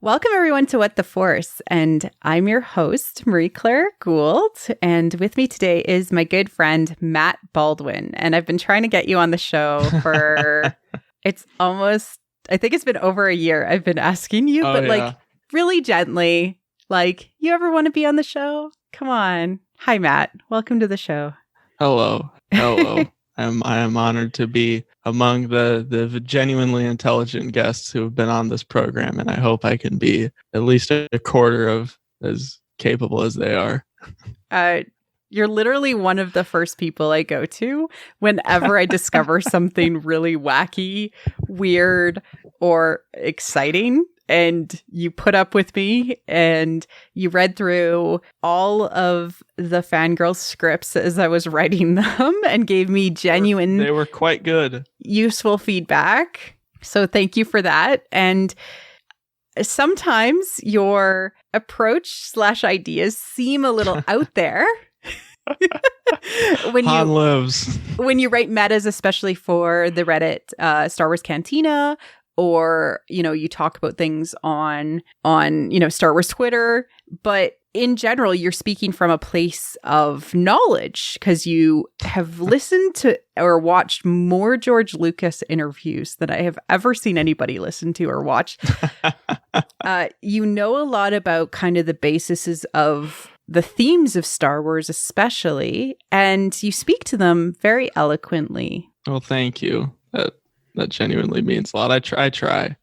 Welcome, everyone, to What the Force. And I'm your host, Marie-Claire Gould. And with me today is my good friend, Matt Baldwin. And I've been trying to get you on the show for, I think it's been over a year. I've been asking you, really gently, you ever want to be on the show? Come on. Hi, Matt. Welcome to the show. Hello. I am honored to be among the genuinely intelligent guests who have been on this program, and I hope I can be at least a quarter of as capable as they are. You're literally one of the first people I go to whenever I discover something really wacky, weird, or exciting. And you put up with me and you read through all of the fangirl scripts as I was writing them and gave me genuine... They were quite good. Useful feedback. So thank you for that. And sometimes your approach/ideas seem a little out there. Han lives. When you write metas, especially for the Reddit Star Wars Cantina, or, you talk about things on Star Wars Twitter, but in general, you're speaking from a place of knowledge because you have listened to or watched more George Lucas interviews than I have ever seen anybody listen to or watch. You know a lot about kind of the bases of the themes of Star Wars, especially, and you speak to them very eloquently. Well, thank you. That genuinely means a lot. I try.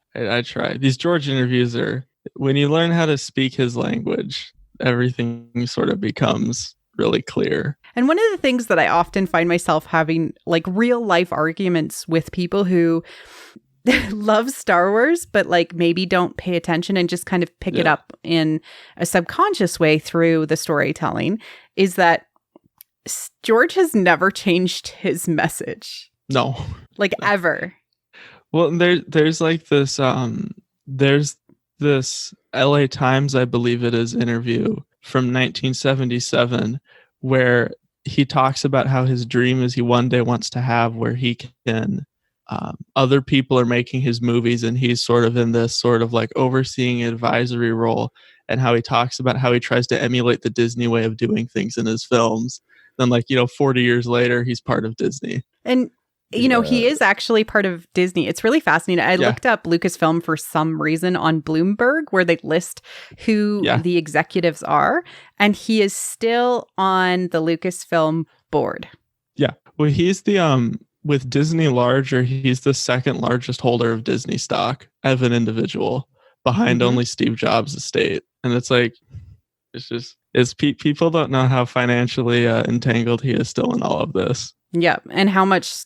These George interviews are, when you learn how to speak his language, everything sort of becomes really clear. And one of the things that I often find myself having real life arguments with people who love Star Wars, but maybe don't pay attention and just kind of pick it up in a subconscious way through the storytelling, is that George has never changed his message. No. Ever. Well, there's this LA Times, I believe it is, interview from 1977 where he talks about how his dream is he one day wants to have where he can, other people are making his movies and he's sort of in this sort of overseeing advisory role, and how he talks about how he tries to emulate the Disney way of doing things in his films. Then 40 years later, he's part of Disney. And he is actually part of Disney. It's really fascinating. I looked up Lucasfilm for some reason on Bloomberg, where they list who the executives are, and he is still on the Lucasfilm board. Yeah. Well, he's the with Disney larger, he's the second largest holder of Disney stock as an individual, behind only Steve Jobs' estate. And people don't know how financially entangled he is still in all of this. Yeah, and how much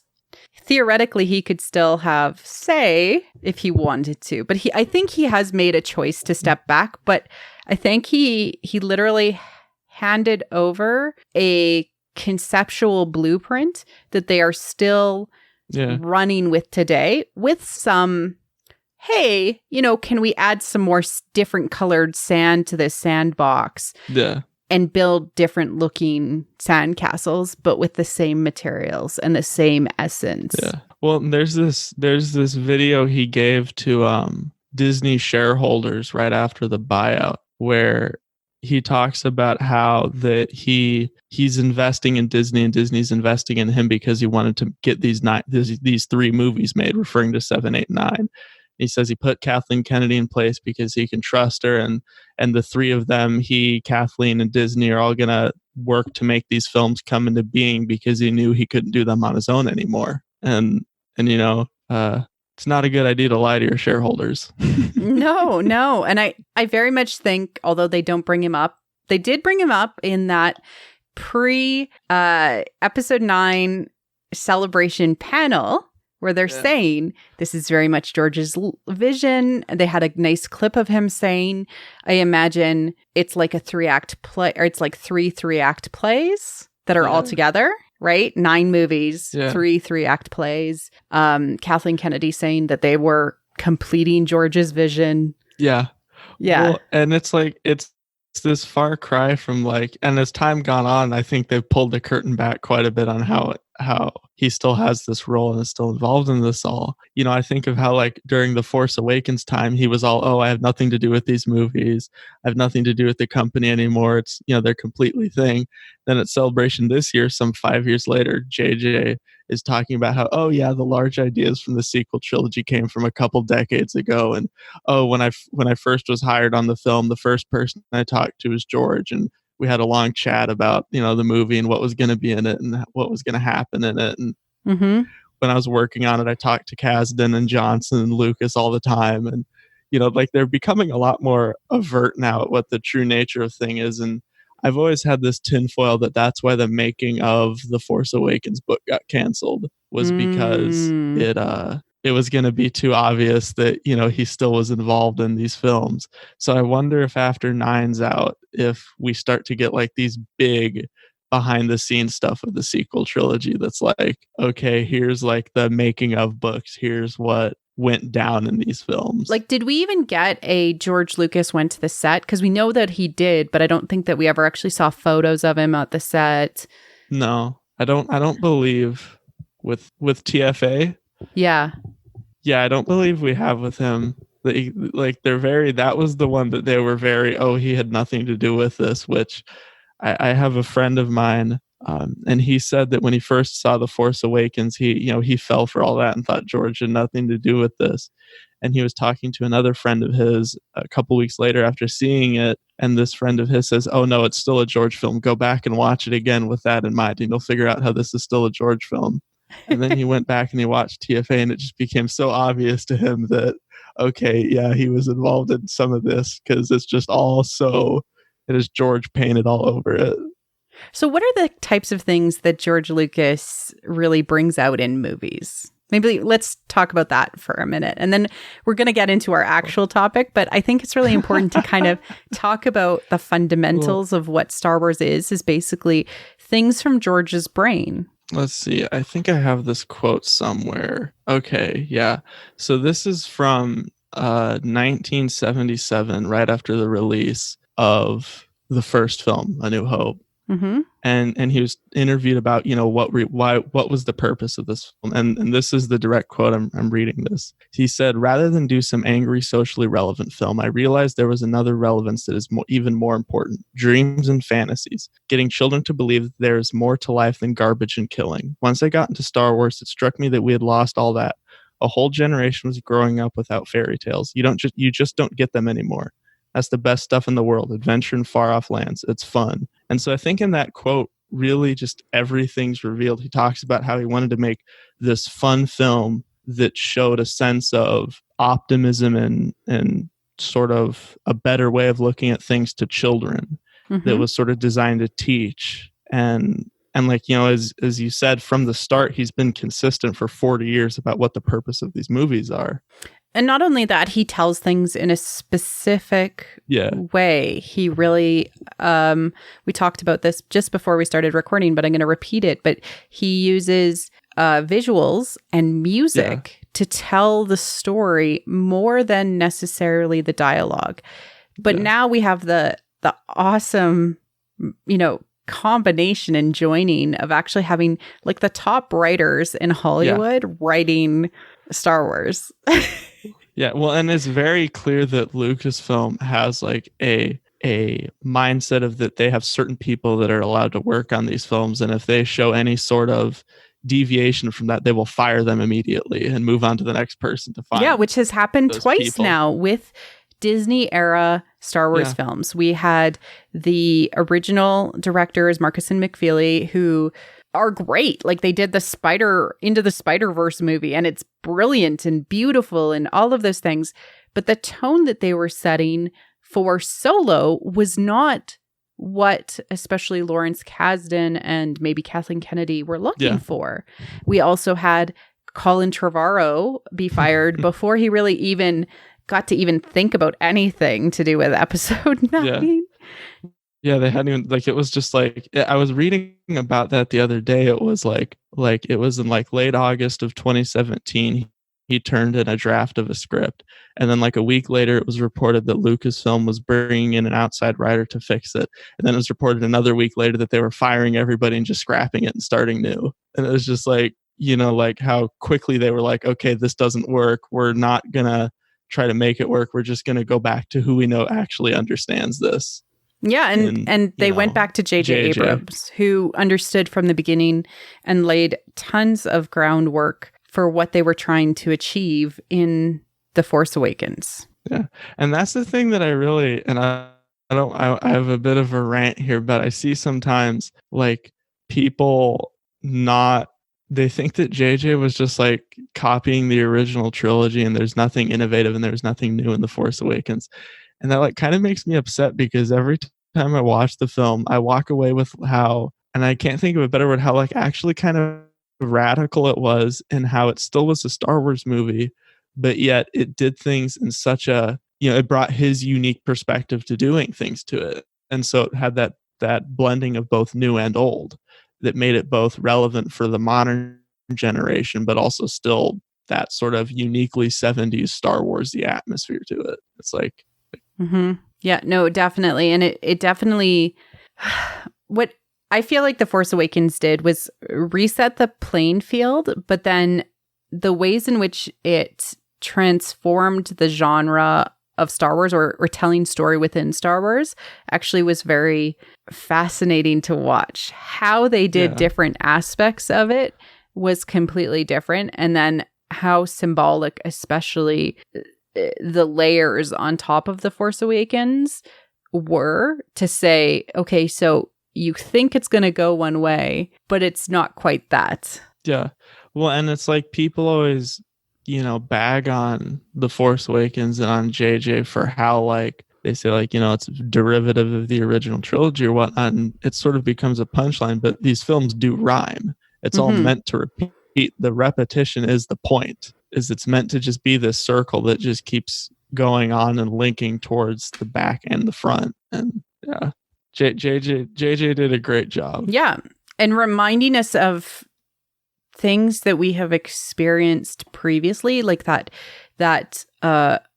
theoretically he could still have say if he wanted to, but I think he has made a choice to step back. But I think he literally handed over a conceptual blueprint that they are still running with today, with some, hey, can we add some more different colored sand to this sandbox? Yeah. And build different looking sandcastles, but with the same materials and the same essence. Yeah. Well, there's this video he gave to Disney shareholders right after the buyout, where he talks about how that he's investing in Disney and Disney's investing in him because he wanted to get these three movies made, referring to 7, 8, 9. He says he put Kathleen Kennedy in place because he can trust her, and the three of them, he, Kathleen, and Disney, are all going to work to make these films come into being because he knew he couldn't do them on his own anymore. And it's not a good idea to lie to your shareholders. No. And I very much think, although they don't bring him up, they did bring him up in that episode 9 celebration panel, where they're saying this is very much George's vision. They had a nice clip of him saying, I imagine it's like a 3-act play, or it's like 3 3-act plays that are all together, right? 9 movies, 3 3-act plays. Kathleen Kennedy saying that they were completing George's vision. Yeah. Well, and it's this far cry from and as time gone on, I think they've pulled the curtain back quite a bit on how he still has this role and is still involved in this all. You know, I think of how like during the Force Awakens time, he was all, oh, I have nothing to do with these movies. I have nothing to do with the company anymore. It's, you know, they're completely thing. Then at Celebration this year, some 5 years later, JJ is talking about how, oh yeah, the large ideas from the sequel trilogy came from a couple decades ago. And oh, when I first was hired on the film, the first person I talked to was George, and we had a long chat about, you know, the movie and what was going to be in it and what was going to happen in it. And when I was working on it, I talked to Kasdan and Johnson and Lucas all the time. And, you know, like they're becoming a lot more overt now at what the true nature of thing is. And I've always had this tinfoil that that's why the making of the Force Awakens book got canceled, was because it was going to be too obvious that, you know, he still was involved in these films. So I wonder if after 9's out, if we start to get like these big behind the scenes stuff of the sequel trilogy that's like, okay, here's like the making of books, here's what went down in these films. Like, did we even get a George Lucas went to the set? Because we know that he did, but I don't think that we ever actually saw photos of him at the set. No, I don't believe with TFA. Yeah, I don't believe we have with him. That was the one that they were very, oh, he had nothing to do with this, which I have a friend of mine, and he said that when he first saw The Force Awakens, he fell for all that and thought George had nothing to do with this. And he was talking to another friend of his a couple weeks later after seeing it, and this friend of his says, oh no, it's still a George film. Go back and watch it again with that in mind, and you'll figure out how this is still a George film. And then he went back and he watched TFA, and it just became so obvious to him that, okay, yeah, he was involved in some of this, because it's just all so, it is George painted all over it. So what are the types of things that George Lucas really brings out in movies? Maybe let's talk about that for a minute. And then we're going to get into our actual topic. But I think it's really important to kind of talk about the fundamentals of what Star Wars is basically things from George's brain. Let's see. I think I have this quote somewhere. Okay, yeah. So this is from 1977, right after the release of the first film, A New Hope. Mm-hmm. And he was interviewed about, you know, what was the purpose of this film, and this is the direct quote. I'm reading this. He said, rather than do some angry, socially relevant film, I realized there was another relevance that is even more important: dreams and fantasies, getting children to believe that there is more to life than garbage and killing. Once I got into Star Wars, it struck me that we had lost all that. A whole generation was growing up without fairy tales. You just don't get them anymore. That's the best stuff in the world. Adventure in far off lands. It's fun. And so I think in that quote, really just everything's revealed. He talks about how he wanted to make this fun film that showed a sense of optimism and sort of a better way of looking at things to children, that was sort of designed to teach. And like, you know, as you said, from the start, he's been consistent for 40 years about what the purpose of these movies are. And not only that, he tells things in a specific way. He really, we talked about this just before we started recording, but I'm going to repeat it. But he uses visuals and music to tell the story more than necessarily the dialogue. But now we have the awesome, you know, combination and joining of actually having like the top writers in Hollywood writing Star Wars. Yeah, well, and it's very clear that Lucasfilm has like a mindset of that they have certain people that are allowed to work on these films, and if they show any sort of deviation from that, they will fire them immediately and move on to the next person to find. Yeah, which has happened twice people. Now with Disney era Star Wars films. We had the original directors, Marcus and McFeely, who are great. Like they did the Into the Spider-Verse movie, and it's brilliant and beautiful and all of those things. But the tone that they were setting for Solo was not what especially Lawrence Kasdan and maybe Kathleen Kennedy were looking for. We also had Colin Trevorrow be fired before he really even got to even think about anything to do with episode 9. Yeah, they hadn't even, like, it was just like, I was reading about that the other day. It was like it was in like late August of 2017. He turned in a draft of a script. And then like a week later, it was reported that Lucasfilm was bringing in an outside writer to fix it. And then it was reported another week later that they were firing everybody and just scrapping it and starting new. And it was just like, like how quickly they were like, okay, this doesn't work. We're not going to try to make it work. We're just going to go back to who we know actually understands this. Yeah, and they went back to J.J. Abrams, who understood from the beginning and laid tons of groundwork for what they were trying to achieve in The Force Awakens. Yeah, and that's the thing that I really, and I have a bit of a rant here, but I see sometimes like people they think that JJ was just like copying the original trilogy and there's nothing innovative and there's nothing new in The Force Awakens. And that like kind of makes me upset because every time I watch the film, I walk away with how, and I can't think of a better word, how like actually kind of radical it was and how it still was a Star Wars movie, but yet it did things in such a, it brought his unique perspective to doing things to it. And so it had that blending of both new and old that made it both relevant for the modern generation, but also still that sort of uniquely 70s Star Wars-y atmosphere to it. It's like, yeah, no, definitely. And it definitely, what I feel like The Force Awakens did was reset the playing field, but then the ways in which it transformed the genre of Star Wars or telling story within Star Wars actually was very fascinating to watch. How they did different aspects of it was completely different. And then how symbolic, especially the layers on top of The Force Awakens were to say, okay, so you think it's going to go one way, but it's not quite that. Yeah. Well, and it's like people always, bag on The Force Awakens and on JJ for how like they say like, it's derivative of the original trilogy or whatnot. And it sort of becomes a punchline, but these films do rhyme. It's all meant to repeat. The repetition is the point, is it's meant to just be this circle that just keeps going on and linking towards the back and the front. And yeah, JJ did a great job. Yeah. And reminding us of things that we have experienced previously, like that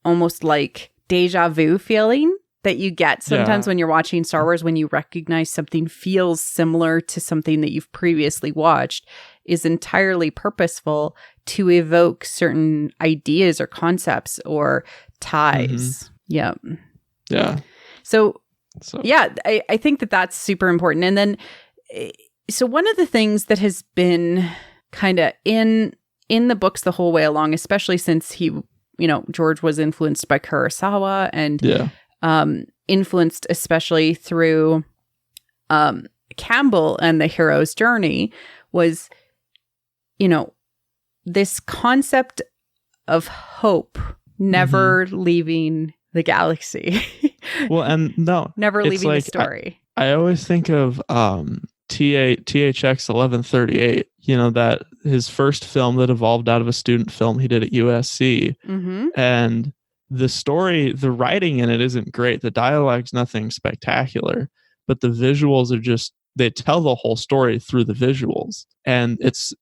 almost like deja vu feeling that you get sometimes when you're watching Star Wars, when you recognize something feels similar to something that you've previously watched, is entirely purposeful to evoke certain ideas or concepts or ties. Yeah. So yeah, I think that that's super important. And then, so one of the things that has been kind of in the books the whole way along, especially since George was influenced by Kurosawa and influenced especially through Campbell and the hero's journey, was, this concept of hope never leaving the galaxy. Well, and never leaving the story. I always think of THX 1138, that his first film that evolved out of a student film he did at USC. And the story, the writing in it isn't great. The dialogue's nothing spectacular, but the visuals are just, they tell the whole story through the visuals. And it's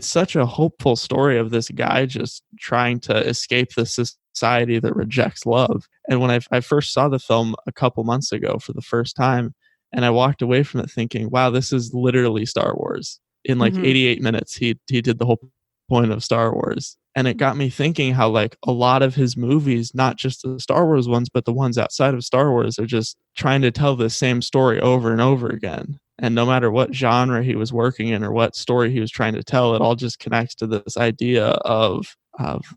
such a hopeful story of this guy just trying to escape the society that rejects love. And when I first saw the film a couple months ago for the first time, and I walked away from it thinking, wow, this is literally Star Wars. In like 88 minutes, he did the whole point of Star Wars. And it got me thinking how like a lot of his movies, not just the Star Wars ones, but the ones outside of Star Wars, are just trying to tell the same story over and over again. And no matter what genre he was working in or what story he was trying to tell, it all just connects to this idea of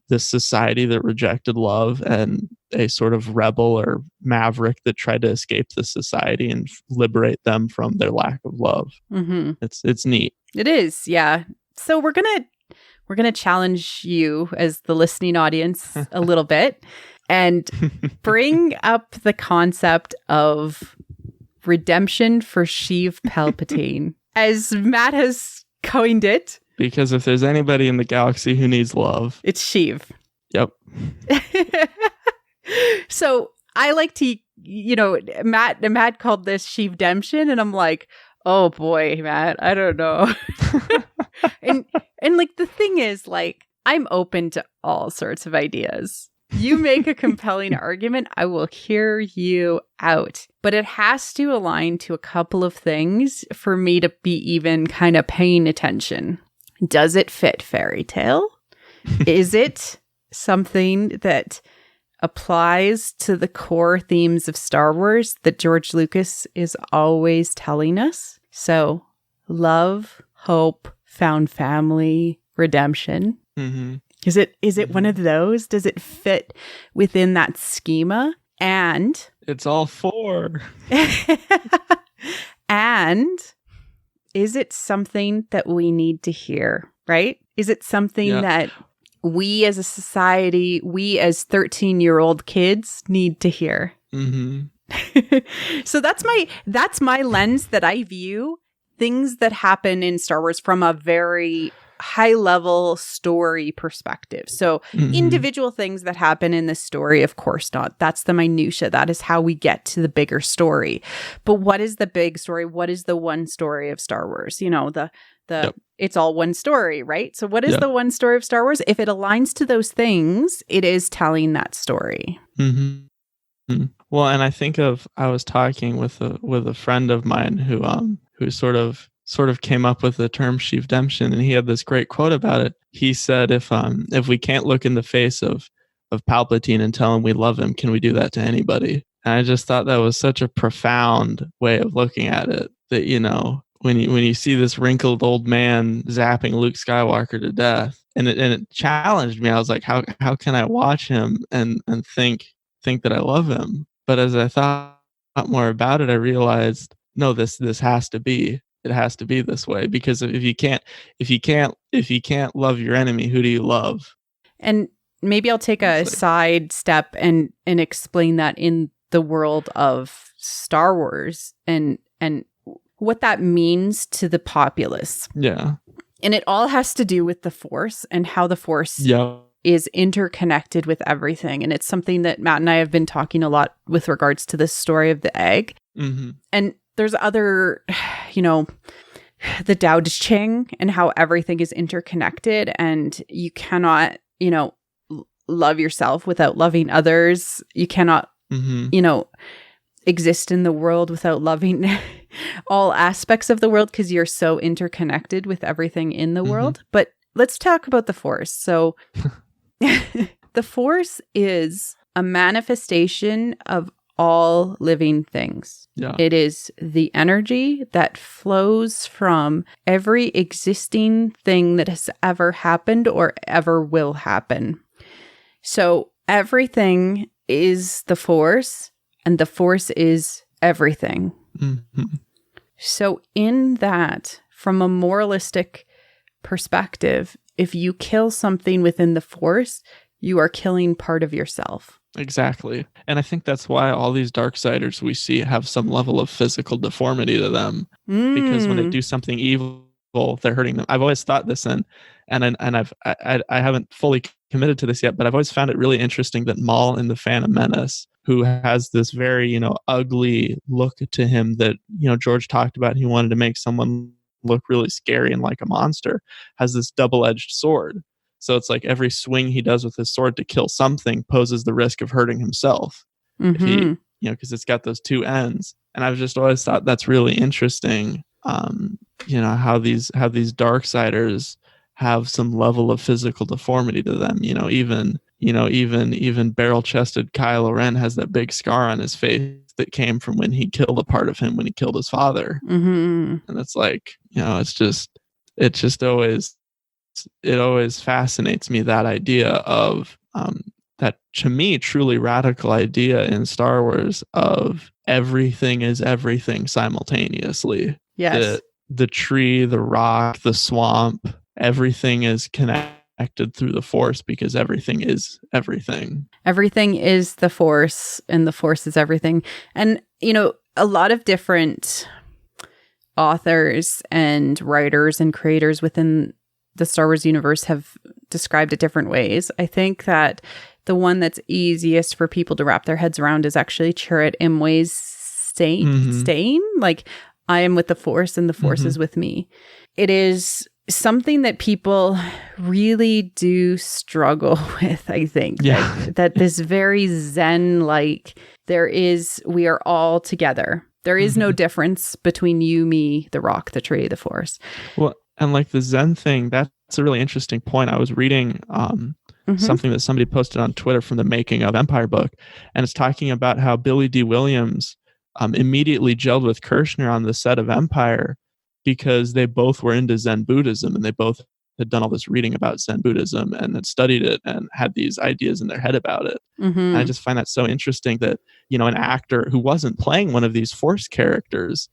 this society that rejected love and a sort of rebel or maverick that tried to escape the society and liberate them from their lack of love. It's neat. It is, yeah. So we're gonna challenge you as the listening audience a little bit and bring up the concept of redemption for Sheev Palpatine, as Matt has coined it. Because if there's anybody in the galaxy who needs love, it's Sheev. Yep. So I like to, Matt called this Sheevdemption, and I'm like, oh boy, Matt, I don't know. and like the thing is, like, I'm open to all sorts of ideas. You make a compelling argument, I will hear you out. But it has to align to a couple of things for me to be even kind of paying attention. Does it fit fairy tale? Is it something that applies to the core themes of Star Wars that George Lucas is always telling us? So, love, hope, found family, redemption. Mm-hmm. Is it one of those? Does it fit within that schema? And it's all 4. And is it something that we need to hear, right? Is it something that we as a society, we as 13-year-old kids need to hear? Mm-hmm. So that's my lens that I view things that happen in Star Wars from a very high level story perspective. So individual things that happen in this story, of course not. That's the minutia. That is how we get to the bigger story. But what is the big story? What is the one story of Star Wars? You know, the it's all one story, right? So what is the one story of Star Wars? If it aligns to those things, it is telling that story. Mm-hmm. Well, and I was talking with a friend of mine who sort of came up with the term Sheevdemption, and he had this great quote about it. He said, if we can't look in the face of Palpatine and tell him we love him, can we do that to anybody? And I just thought that was such a profound way of looking at it, that, you know, when you see this wrinkled old man zapping Luke Skywalker to death, and it challenged me. I was like, how can I watch him and think that I love him? But as I thought more about it, I realized, no, this has to be. It has to be this way, because if you can't love your enemy, who do you love? And maybe I'll take a side step and explain that in the world of Star Wars and what that means to the populace. Yeah. And it all has to do with the Force and how the Force is interconnected with everything. And it's something that Matt and I have been talking a lot with regards to this story of the egg. Mm-hmm. And there's other, you know, the Tao Te Ching and how everything is interconnected, and you cannot, you know, love yourself without loving others. You cannot, you know, exist in the world without loving all aspects of the world, because you're so interconnected with everything in the world. But let's talk about the Force. So the Force is a manifestation of all living things. Yeah. It is the energy that flows from every existing thing that has ever happened or ever will happen. So everything is the Force, and the Force is everything. Mm-hmm. So in that, from a moralistic perspective, if you kill something within the Force, you are killing part of yourself. Exactly. And I think that's why all these Darksiders we see have some level of physical deformity to them. Because when they do something evil, they're hurting them. I've always thought this, and I haven't fully committed to this yet, but I've always found it really interesting that Maul in the Phantom Menace, who has this very, you know, ugly look to him that, you know, George talked about, he wanted to make someone look really scary and like a monster, has this double-edged sword. So it's like every swing he does with his sword to kill something poses the risk of hurting himself. If he, you know, because it's got those two ends. And I've just always thought that's really interesting. You know, how these Darksiders have some level of physical deformity to them. You know, even barrel-chested Kylo Ren has that big scar on his face that came from when he killed a part of him when he killed his father. And it's like, you know, it always fascinates me, that idea of that, to me, truly radical idea in Star Wars of everything is everything simultaneously. Yes. The tree, the rock, the swamp, everything is connected through the Force, because everything is everything. Everything is the Force, and the Force is everything. And, you know, a lot of different authors and writers and creators within the Star Wars universe have described it different ways. I think that the one that's easiest for people to wrap their heads around is actually Chirrut Imwe's saying, like, I am with the Force and the Force is with me. It is something that people really do struggle with, I think. Yeah. That this very Zen-like, we are all together. There is no difference between you, me, the rock, the tree, the Force. Well, And like the Zen thing, that's a really interesting point. I was reading something that somebody posted on Twitter from the Making of Empire book, and it's talking about how Billy D. Williams immediately gelled with Kirshner on the set of Empire because they both were into Zen Buddhism, and they both had done all this reading about Zen Buddhism and had studied it and had these ideas in their head about it. And I just find that so interesting that, you know, an actor who wasn't playing one of these Force characters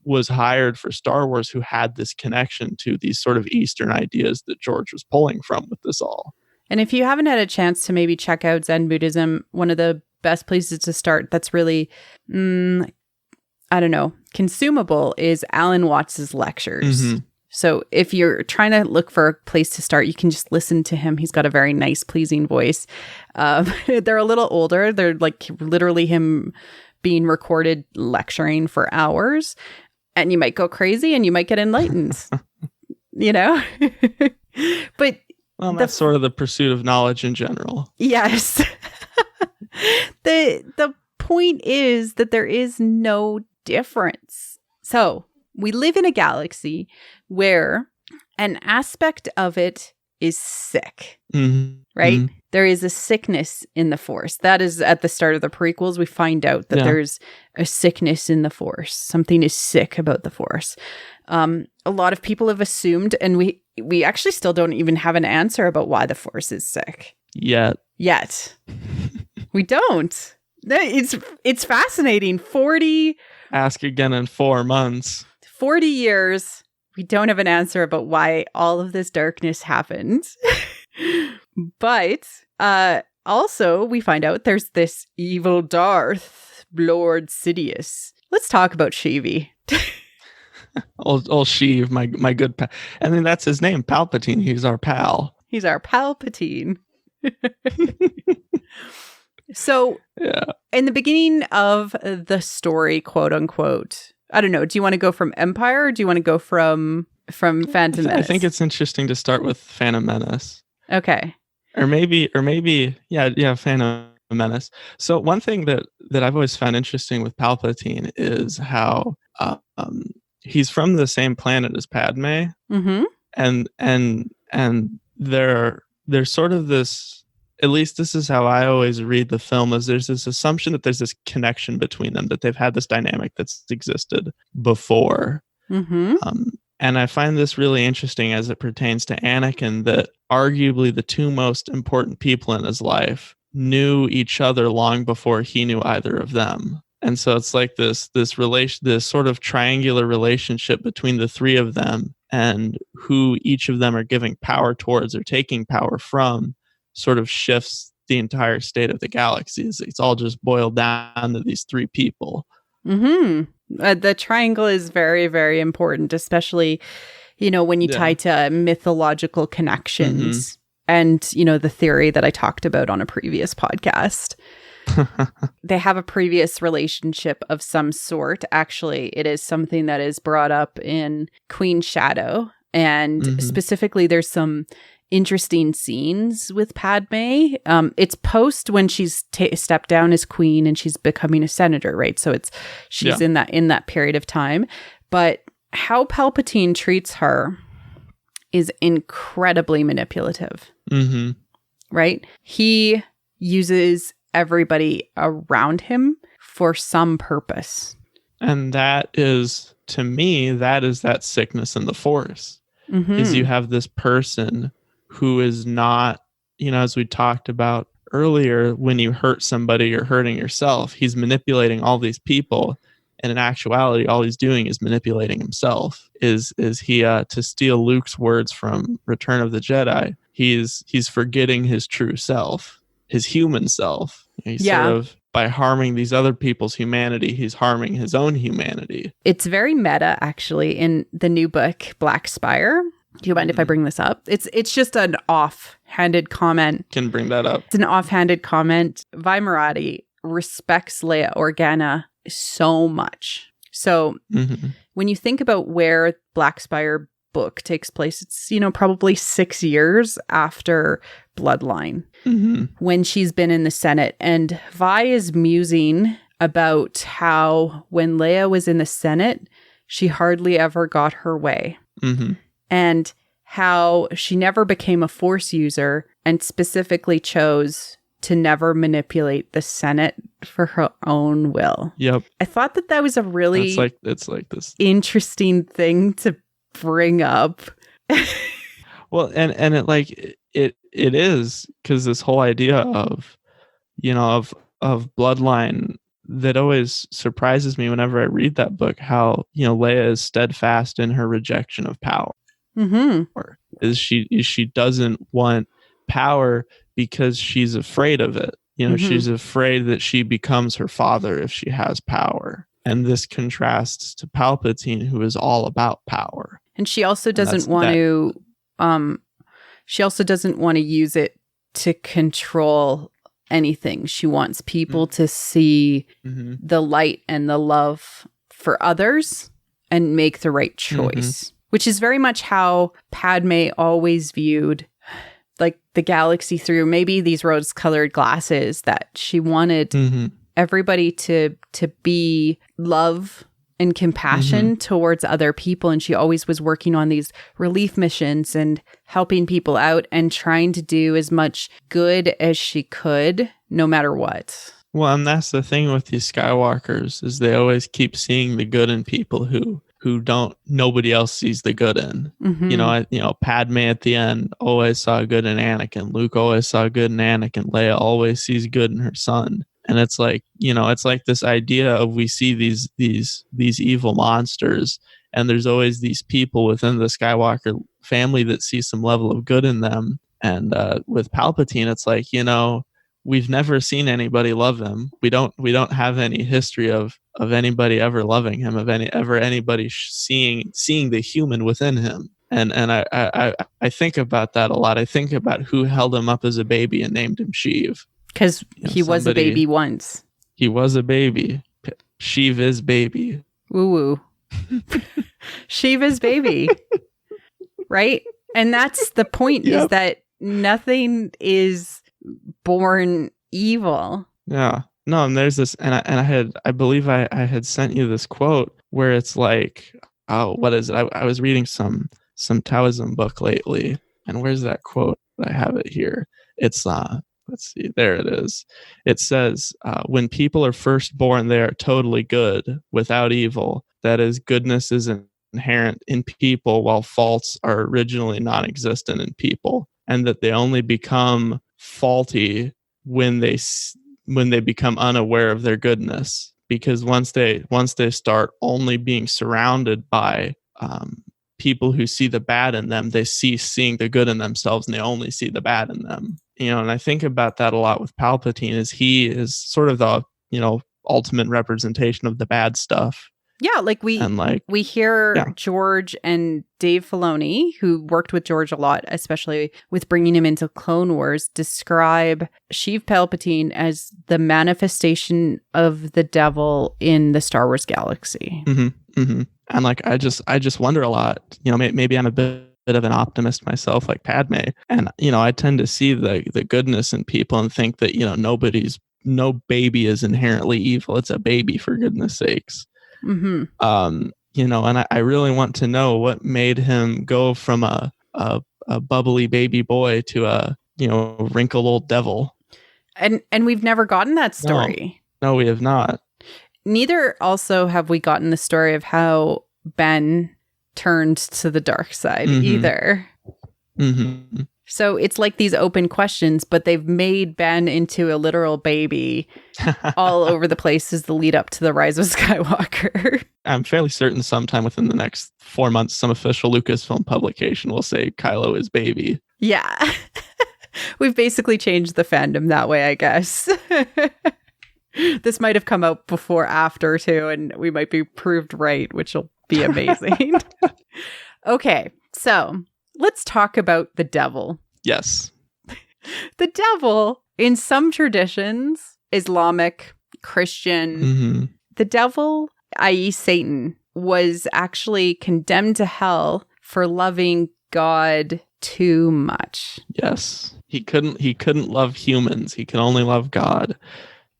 was hired for Star Wars, who had this connection to these sort of Eastern ideas that George was pulling from with this all. And if you haven't had a chance to maybe check out Zen Buddhism, one of the best places to start that's really, I don't know, consumable is Alan Watts's lectures. So if you're trying to look for a place to start, you can just listen to him. He's got a very nice, pleasing voice. They're a little older. They're like literally him being recorded lecturing for hours. And you might go crazy and you might get enlightened, you know? But well, that's sort of the pursuit of knowledge in general. Yes. The point is that there is no difference. So we live in a galaxy where an aspect of it is sick, right? There is a sickness in the Force. That is at the start of the prequels. We find out that there's a sickness in the Force. Something is sick about the Force. A lot of people have assumed, and we actually still don't even have an answer about why the Force is sick. Yet. We don't. It's fascinating. Ask again in 4 months. 40 years. We don't have an answer about why all of this darkness happened. But also, we find out there's this evil Darth, Lord Sidious. Let's talk about Sheevy. old Sheev, my good pal. And then that's his name, Palpatine. He's our pal. He's our Palpatine. So, in the beginning of the story, quote unquote, I don't know, do you want to go from Empire or do you want to go from Phantom Menace? I think it's interesting to start with Phantom Menace. Okay. Or maybe, Phantom Menace. So one thing that I've always found interesting with Palpatine is how he's from the same planet as Padme. And there's sort of this, at least this is how I always read the film, is there's this assumption that there's this connection between them, that they've had this dynamic that's existed before. And I find this really interesting as it pertains to Anakin, that arguably the two most important people in his life knew each other long before he knew either of them. And so it's like this sort of triangular relationship between the three of them, and who each of them are giving power towards or taking power from sort of shifts the entire state of the galaxy. It's all just boiled down to these three people. The triangle is very, very important, especially, you know, when you tie to mythological connections and, you know, the theory that I talked about on a previous podcast. They have a previous relationship of some sort. Actually, it is something that is brought up in Queen Shadow. And specifically, there's some interesting scenes with Padme. It's post when she's stepped down as queen and she's becoming a senator, right? So she's in that period of time. But how Palpatine treats her is incredibly manipulative, right? He uses everybody around him for some purpose. And that is, to me, that sickness in the Force. Is you have this person who is not, you know, as we talked about earlier, when you hurt somebody, you're hurting yourself. He's manipulating all these people, and in actuality, all he's doing is manipulating himself. Is he, to steal Luke's words from Return of the Jedi, he's forgetting his true self, his human self. He's sort of, by harming these other people's humanity, he's harming his own humanity. It's very meta, actually, in the new book, Black Spire. Do you mind if I bring this up? It's just an offhanded comment. Can bring that up. It's an offhanded comment. Vi Moradi respects Leia Organa so much. So when you think about where Black Spire book takes place, it's, you know, probably 6 years after Bloodline, when she's been in the Senate. And Vi is musing about how when Leia was in the Senate, she hardly ever got her way. and how she never became a Force user and specifically chose to never manipulate the Senate for her own will. Yep. I thought that was a really it's like this interesting thing to bring up. Well, and it is, because this whole idea of, of bloodline, that always surprises me whenever I read that book, how, Leia is steadfast in her rejection of power. Mm-hmm. Or she doesn't want power because she's afraid of it. She's afraid that she becomes her father if she has power. And this contrasts to Palpatine, who is all about power. And she also doesn't want to use it to control anything. She wants people to see the light and the love for others and make the right choice, which is very much how Padme always viewed like the galaxy through maybe these rose-colored glasses, that she wanted everybody to be love and compassion towards other people. And she always was working on these relief missions and helping people out and trying to do as much good as she could, no matter what. Well, and that's the thing with these Skywalkers, is they always keep seeing the good in people who nobody else sees the good in. Padme at the end always saw good in Anakin. Luke always saw good in Anakin. Leia always sees good in her son. And it's like, it's like this idea of, we see these evil monsters, and there's always these people within the Skywalker family that see some level of good in them. And with Palpatine, it's like, we've never seen anybody love him. We don't have any history of anybody ever loving him, of anybody seeing the human within him. And I think about that a lot. I think about who held him up as a baby and named him Sheev. Because he was a baby once. He was a baby. Sheev is baby. Woo woo. Sheev is baby. Right? And that's the point, is that nothing is born evil. Yeah. No, and there's this, and I believe I had sent you this quote where it's like, oh, what is it? I was reading some Taoism book lately, and where's that quote? I have it here. It's let's see, there it is. It says, when people are first born, they are totally good, without evil. That is, goodness is inherent in people, while faults are originally non-existent in people, and that they only become faulty when they become unaware of their goodness. Because once they start only being surrounded by people who see the bad in them, they cease seeing the good in themselves, and they only see the bad in them. And I think about that a lot with Palpatine, is he is sort of the, ultimate representation of the bad stuff. Yeah, we hear George and Dave Filoni, who worked with George a lot, especially with bringing him into Clone Wars, describe Sheev Palpatine as the manifestation of the devil in the Star Wars galaxy. And I just wonder a lot. Maybe I'm a bit of an optimist myself, like Padme, and I tend to see the goodness in people and think that no baby is inherently evil. It's a baby, for goodness sakes. And I really want to know what made him go from a bubbly baby boy to a wrinkled old devil. And we've never gotten that story. No, we have not. Neither also have we gotten the story of how Ben turned to the dark side either. So it's like these open questions, but they've made Ben into a literal baby all over the place as the lead up to the rise of Skywalker. I'm fairly certain sometime within the next 4 months, some official Lucasfilm publication will say Kylo is baby. Yeah. We've basically changed the fandom that way, I guess. This might have come out before, after, too, and we might be proved right, which will be amazing. Okay, so let's talk about the devil. Yes. The devil, in some traditions, Islamic, Christian, the devil, i.e. Satan, was actually condemned to hell for loving God too much. Yes. He couldn't love humans. He could only love God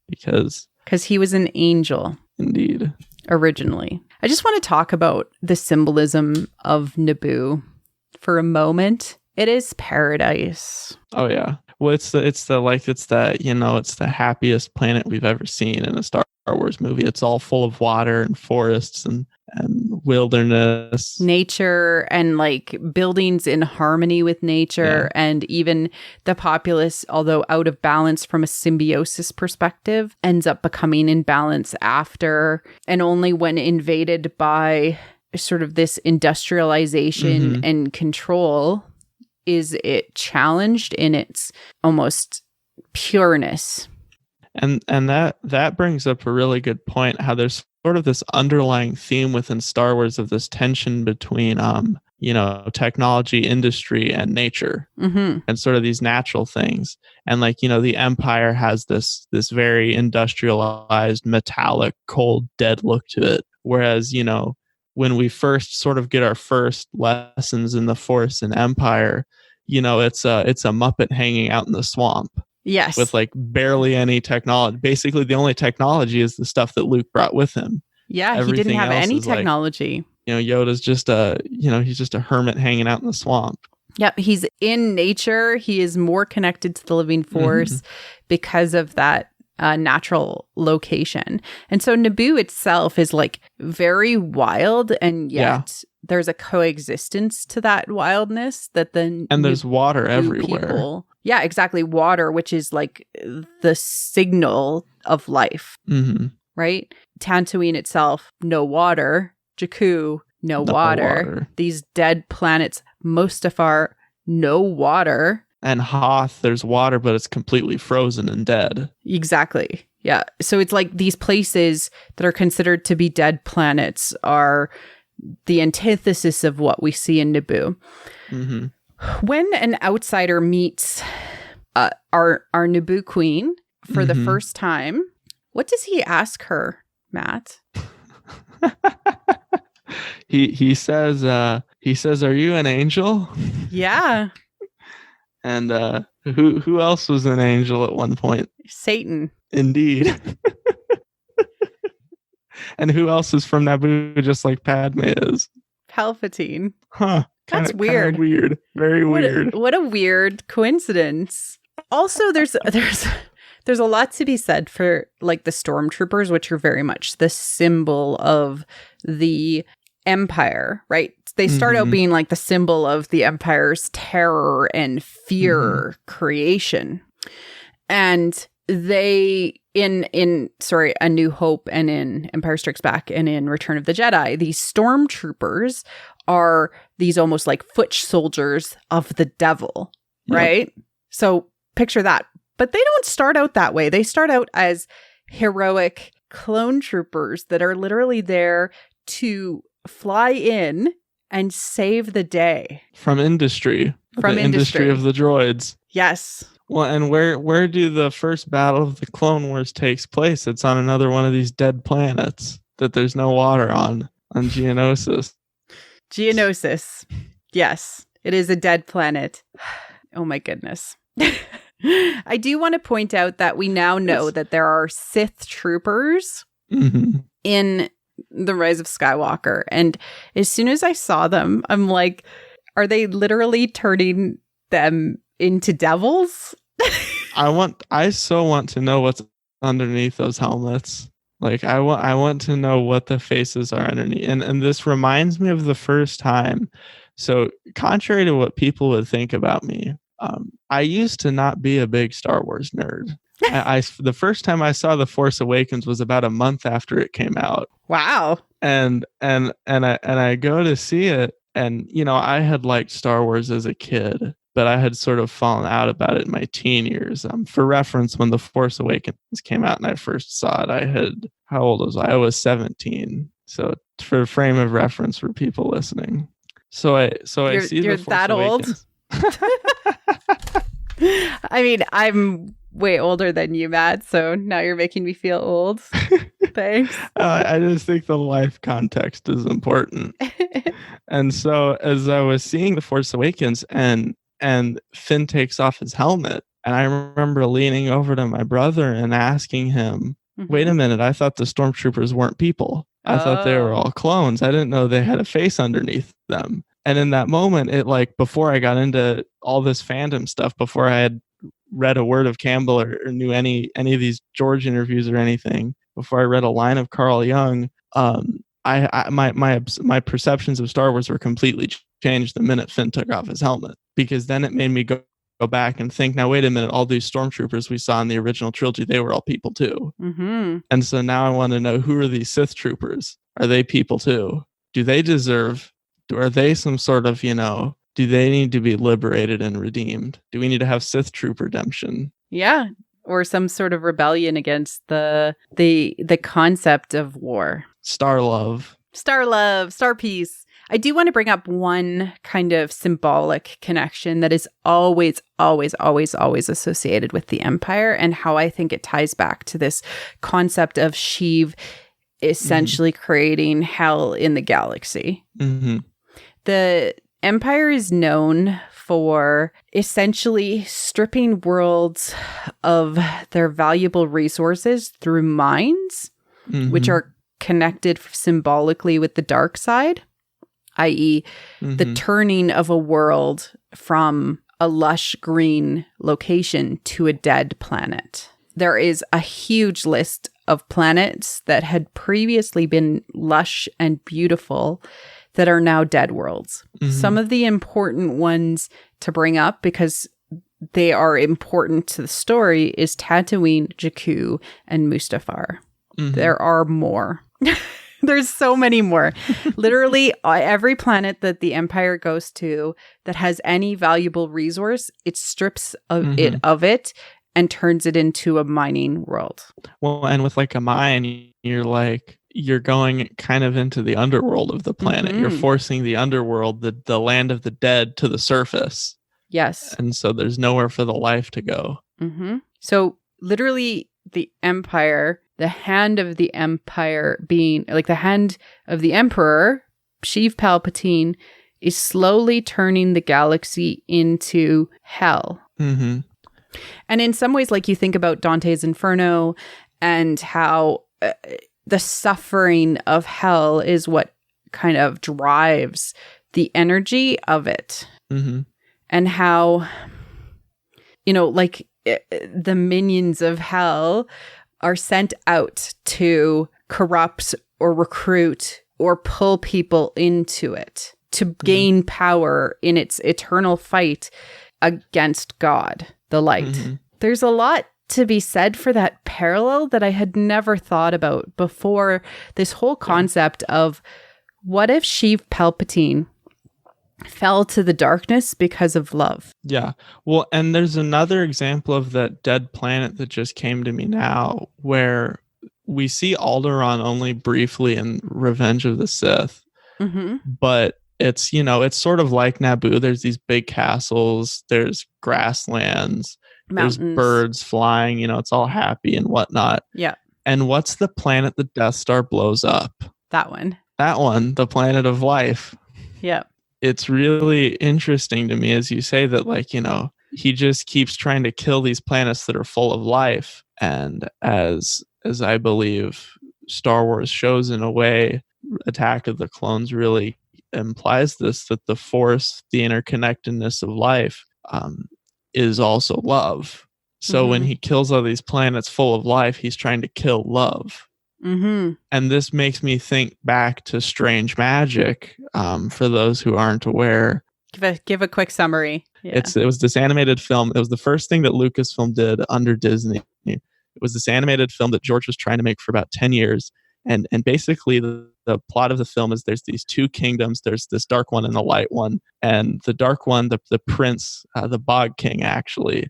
because he was an angel. Indeed. Originally. I just want to talk about the symbolism of Naboo. for a moment, it is paradise. Oh yeah. Well, it's the happiest planet we've ever seen in a Star Wars movie. It's all full of water and forests and wilderness, nature, and like buildings in harmony with nature. Yeah. And even the populace, although out of balance from a symbiosis perspective, ends up becoming in balance after, and only when invaded by sort of this industrialization and control is it challenged in its almost pureness. And that brings up a really good point, how there's sort of this underlying theme within Star Wars of this tension between technology, industry, and nature, and sort of these natural things. And like, the Empire has this very industrialized, metallic, cold, dead look to it, whereas when we first sort of get our first lessons in the Force and Empire, it's a Muppet hanging out in the swamp. Yes. With like barely any technology. Basically, the only technology is the stuff that Luke brought with him. Yeah, everything he didn't have any technology. Like, Yoda's just he's just a hermit hanging out in the swamp. Yep, he's in nature. He is more connected to the living force because of that natural location. And so Naboo itself is like very wild, and yet there's a coexistence to that wildness that there's water everywhere. People, yeah, exactly. Water, which is like the signal of life, right? Tatooine itself, no water. Jakku, no water. These dead planets, Mustafar, no water. And Hoth, there's water, but it's completely frozen and dead. Exactly. Yeah. So it's like these places that are considered to be dead planets are the antithesis of what we see in Naboo. When an outsider meets our Naboo queen for the first time, what does he ask her, Matt? He says, "Are you an angel?" Yeah. And who else was an angel at one point? Satan. Indeed. And who else is from Naboo, just like Padme is? Palpatine. Huh. That's weird. Weird. Very weird. What a weird coincidence. Also, there's a lot to be said for like the stormtroopers, which are very much the symbol of the Empire, right? They start out being like the symbol of the Empire's terror and fear creation. And they in A New Hope and in Empire Strikes Back and in Return of the Jedi, these stormtroopers are these almost like foot soldiers of the devil, right? So picture that. But they don't start out that way. They start out as heroic clone troopers that are literally there to fly in and save the day. From industry. From the industry of the droids. Yes. Well, and where do the first battle of the Clone Wars takes place? It's on another one of these dead planets that there's no water on Geonosis. Geonosis. Yes, it is a dead planet. Oh my goodness. I do want to point out that we now know that there are Sith troopers in The Rise of Skywalker. And as soon as I saw them, I'm like, are they literally turning them into devils? I so want to know what's underneath those helmets. Like I want to know what the faces are underneath. And this reminds me of the first time. So contrary to what people would think about me, I used to not be a big Star Wars nerd. The first time I saw The Force Awakens was about a month after it came out. Wow. And I go to see it, and I had liked Star Wars as a kid, but I had sort of fallen out about it in my teen years. For reference, when The Force Awakens came out and I first saw it, how old was I? I was 17. So for a frame of reference for people listening. So I see The Force that Awakens. Old? I mean, I'm way older than you, Matt, so now you're making me feel old. Thanks. I just think the life context is important. And so as I was seeing The Force Awakens and Finn takes off his helmet, and I remember leaning over to my brother and asking him, wait a minute, I thought the stormtroopers weren't people. I thought they were all clones. I didn't know they had a face underneath them. And in that moment, it like, before I got into all this fandom stuff, before I had read a word of Campbell or knew any of these George interviews or anything, before I read a line of Carl Jung, my perceptions of Star Wars were completely changed the minute Finn took off his helmet, because then it made me go back and think, now wait a minute, all these stormtroopers we saw in the original trilogy, they were all people too. Mm-hmm. And so now I want to know, who are these Sith troopers? Are they people too? Do they deserve, are they some sort of, do they need to be liberated and redeemed? Do we need to have Sith troop redemption? Yeah. Or some sort of rebellion against the concept of war. Star love, star peace. I do want to bring up one kind of symbolic connection that is always, always, always, always associated with the Empire, and how I think it ties back to this concept of Sheev essentially creating hell in the galaxy. Mm-hmm. The Empire is known for essentially stripping worlds of their valuable resources through mines, which are connected symbolically with the dark side, i.e. the turning of a world from a lush green location to a dead planet. There is a huge list of planets that had previously been lush and beautiful that are now dead worlds. Some of the important ones to bring up, because they are important to the story, is Tatooine, Jakku, and Mustafar. There are more. There's so many more. Literally every planet that the Empire goes to that has any valuable resource, it strips it and turns it into a mining world. Well, and with like a mine, you're going kind of into the underworld of the planet. You're forcing the underworld, the land of the dead, to the surface. Yes. And so there's nowhere for the life to go. So literally the Empire, the hand of the Empire being like the hand of the Emperor, Sheev Palpatine, is slowly turning the galaxy into hell. And in some ways, like you think about Dante's Inferno and how the suffering of hell is what kind of drives the energy of it. And how, like the minions of hell are sent out to corrupt or recruit or pull people into it to gain power in its eternal fight against God, the light. There's a lot to be said for that parallel that I had never thought about before. This whole concept of, what if Sheev Palpatine fell to the darkness because of love? Yeah. Well, and there's another example of that dead planet that just came to me now, where we see Alderaan only briefly in Revenge of the Sith. But it's, it's sort of like Naboo. There's these big castles, there's grasslands, mountains, there's birds flying, it's all happy and whatnot. Yeah. And what's the planet the Death Star blows up? That one, the planet of life. Yeah. It's really interesting to me, as you say, that he just keeps trying to kill these planets that are full of life. And as I believe Star Wars shows, in a way, Attack of the Clones really implies this, that the Force, the interconnectedness of life, is also love. So when he kills all these planets full of life, he's trying to kill love. And this makes me think back to Strange Magic. For those who aren't aware, give a quick summary. Yeah. It was this animated film. It was the first thing that Lucasfilm did under Disney. It was this animated film that George was trying to make for about 10 years. And basically the plot of the film is, there's these two kingdoms. There's this dark one and the light one. And the dark one, the prince, the Bog King, actually,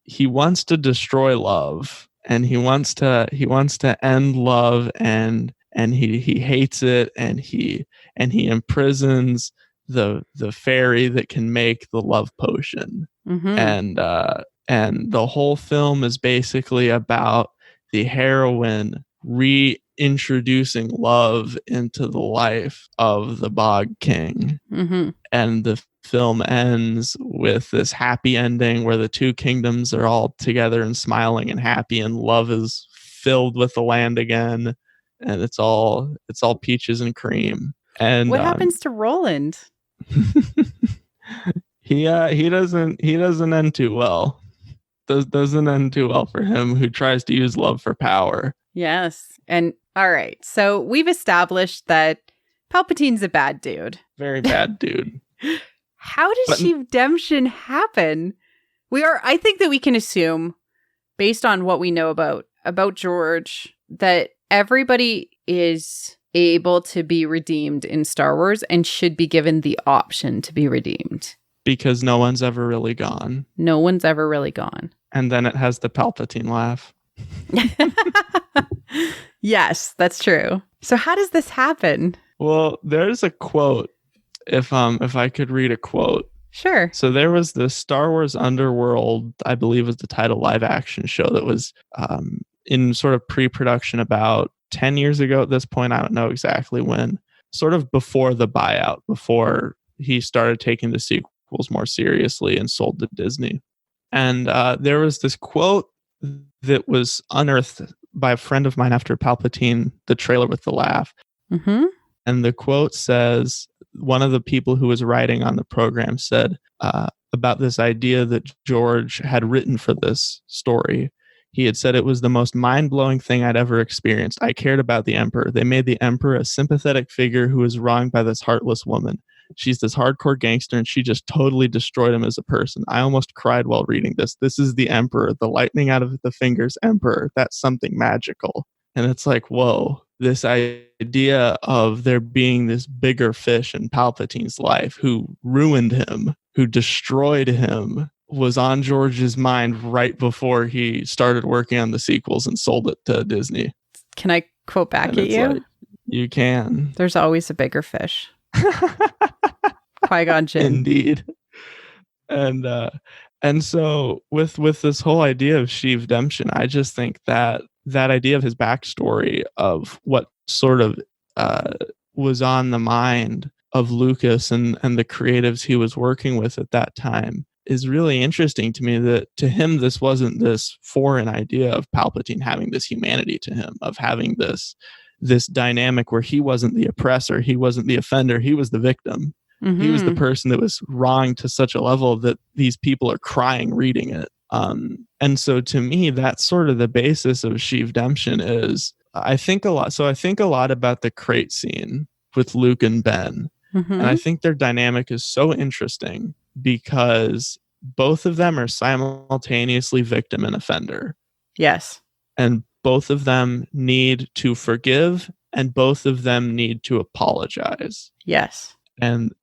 he wants to destroy love. And he wants to end love, and he hates it, and he imprisons the fairy that can make the love potion. And the whole film is basically about the heroine reintroducing love into the life of the Bog King. And the film ends with this happy ending where the two kingdoms are all together and smiling and happy, and love is filled with the land again, and it's all peaches and cream. And what happens to Roland? he doesn't end too well. Doesn't end too well for him, who tries to use love for power. Yes. And all right. So we've established that Palpatine's a bad dude. Very bad dude. How does Sheevdemption happen? I think that we can assume, based on what we know about George, that everybody is able to be redeemed in Star Wars and should be given the option to be redeemed. Because no one's ever really gone. No one's ever really gone. And then it has the Palpatine laugh. Yes, that's true. So how does this happen? Well, there's a quote. If I could read a quote. Sure. So there was the Star Wars Underworld, I believe was the title, live action show that was in sort of pre-production about 10 years ago at this point. I don't know exactly when. Sort of before the buyout, before he started taking the sequels more seriously and sold to Disney. And there was this quote that was unearthed by a friend of mine after Palpatine, the trailer with the laugh. Mm-hmm. And the quote says, one of the people who was writing on the program said about this idea that George had written for this story. He had said, it was the most mind-blowing thing I'd ever experienced. I cared about the Emperor. They made the Emperor a sympathetic figure who was wronged by this heartless woman. She's this hardcore gangster, and she just totally destroyed him as a person. I almost cried while reading this. This is the Emperor, the lightning out of the fingers Emperor. That's something magical. And it's like, whoa, this idea of there being this bigger fish in Palpatine's life who ruined him, who destroyed him, was on George's mind right before he started working on the sequels and sold it to Disney. Can I quote back at you? Like, you can. There's always a bigger fish. Qui-Gon Jinn. Indeed. And so with this whole idea of Sheevdemption, I just think that idea of his backstory, of what sort of was on the mind of Lucas and the creatives he was working with at that time, is really interesting to me. That to him, this wasn't this foreign idea of Palpatine having this humanity to him, of having this dynamic where he wasn't the oppressor, he wasn't the offender, he was the victim. Mm-hmm. He was the person that was wronged to such a level that these people are crying reading it. And so to me, that's sort of the basis of Sheevdemption. Is I think a lot about the crate scene with Luke and Ben. Mm-hmm. And I think their dynamic is so interesting because both of them are simultaneously victim and offender. Yes. And both of them need to forgive, and both of them need to apologize. Yes. And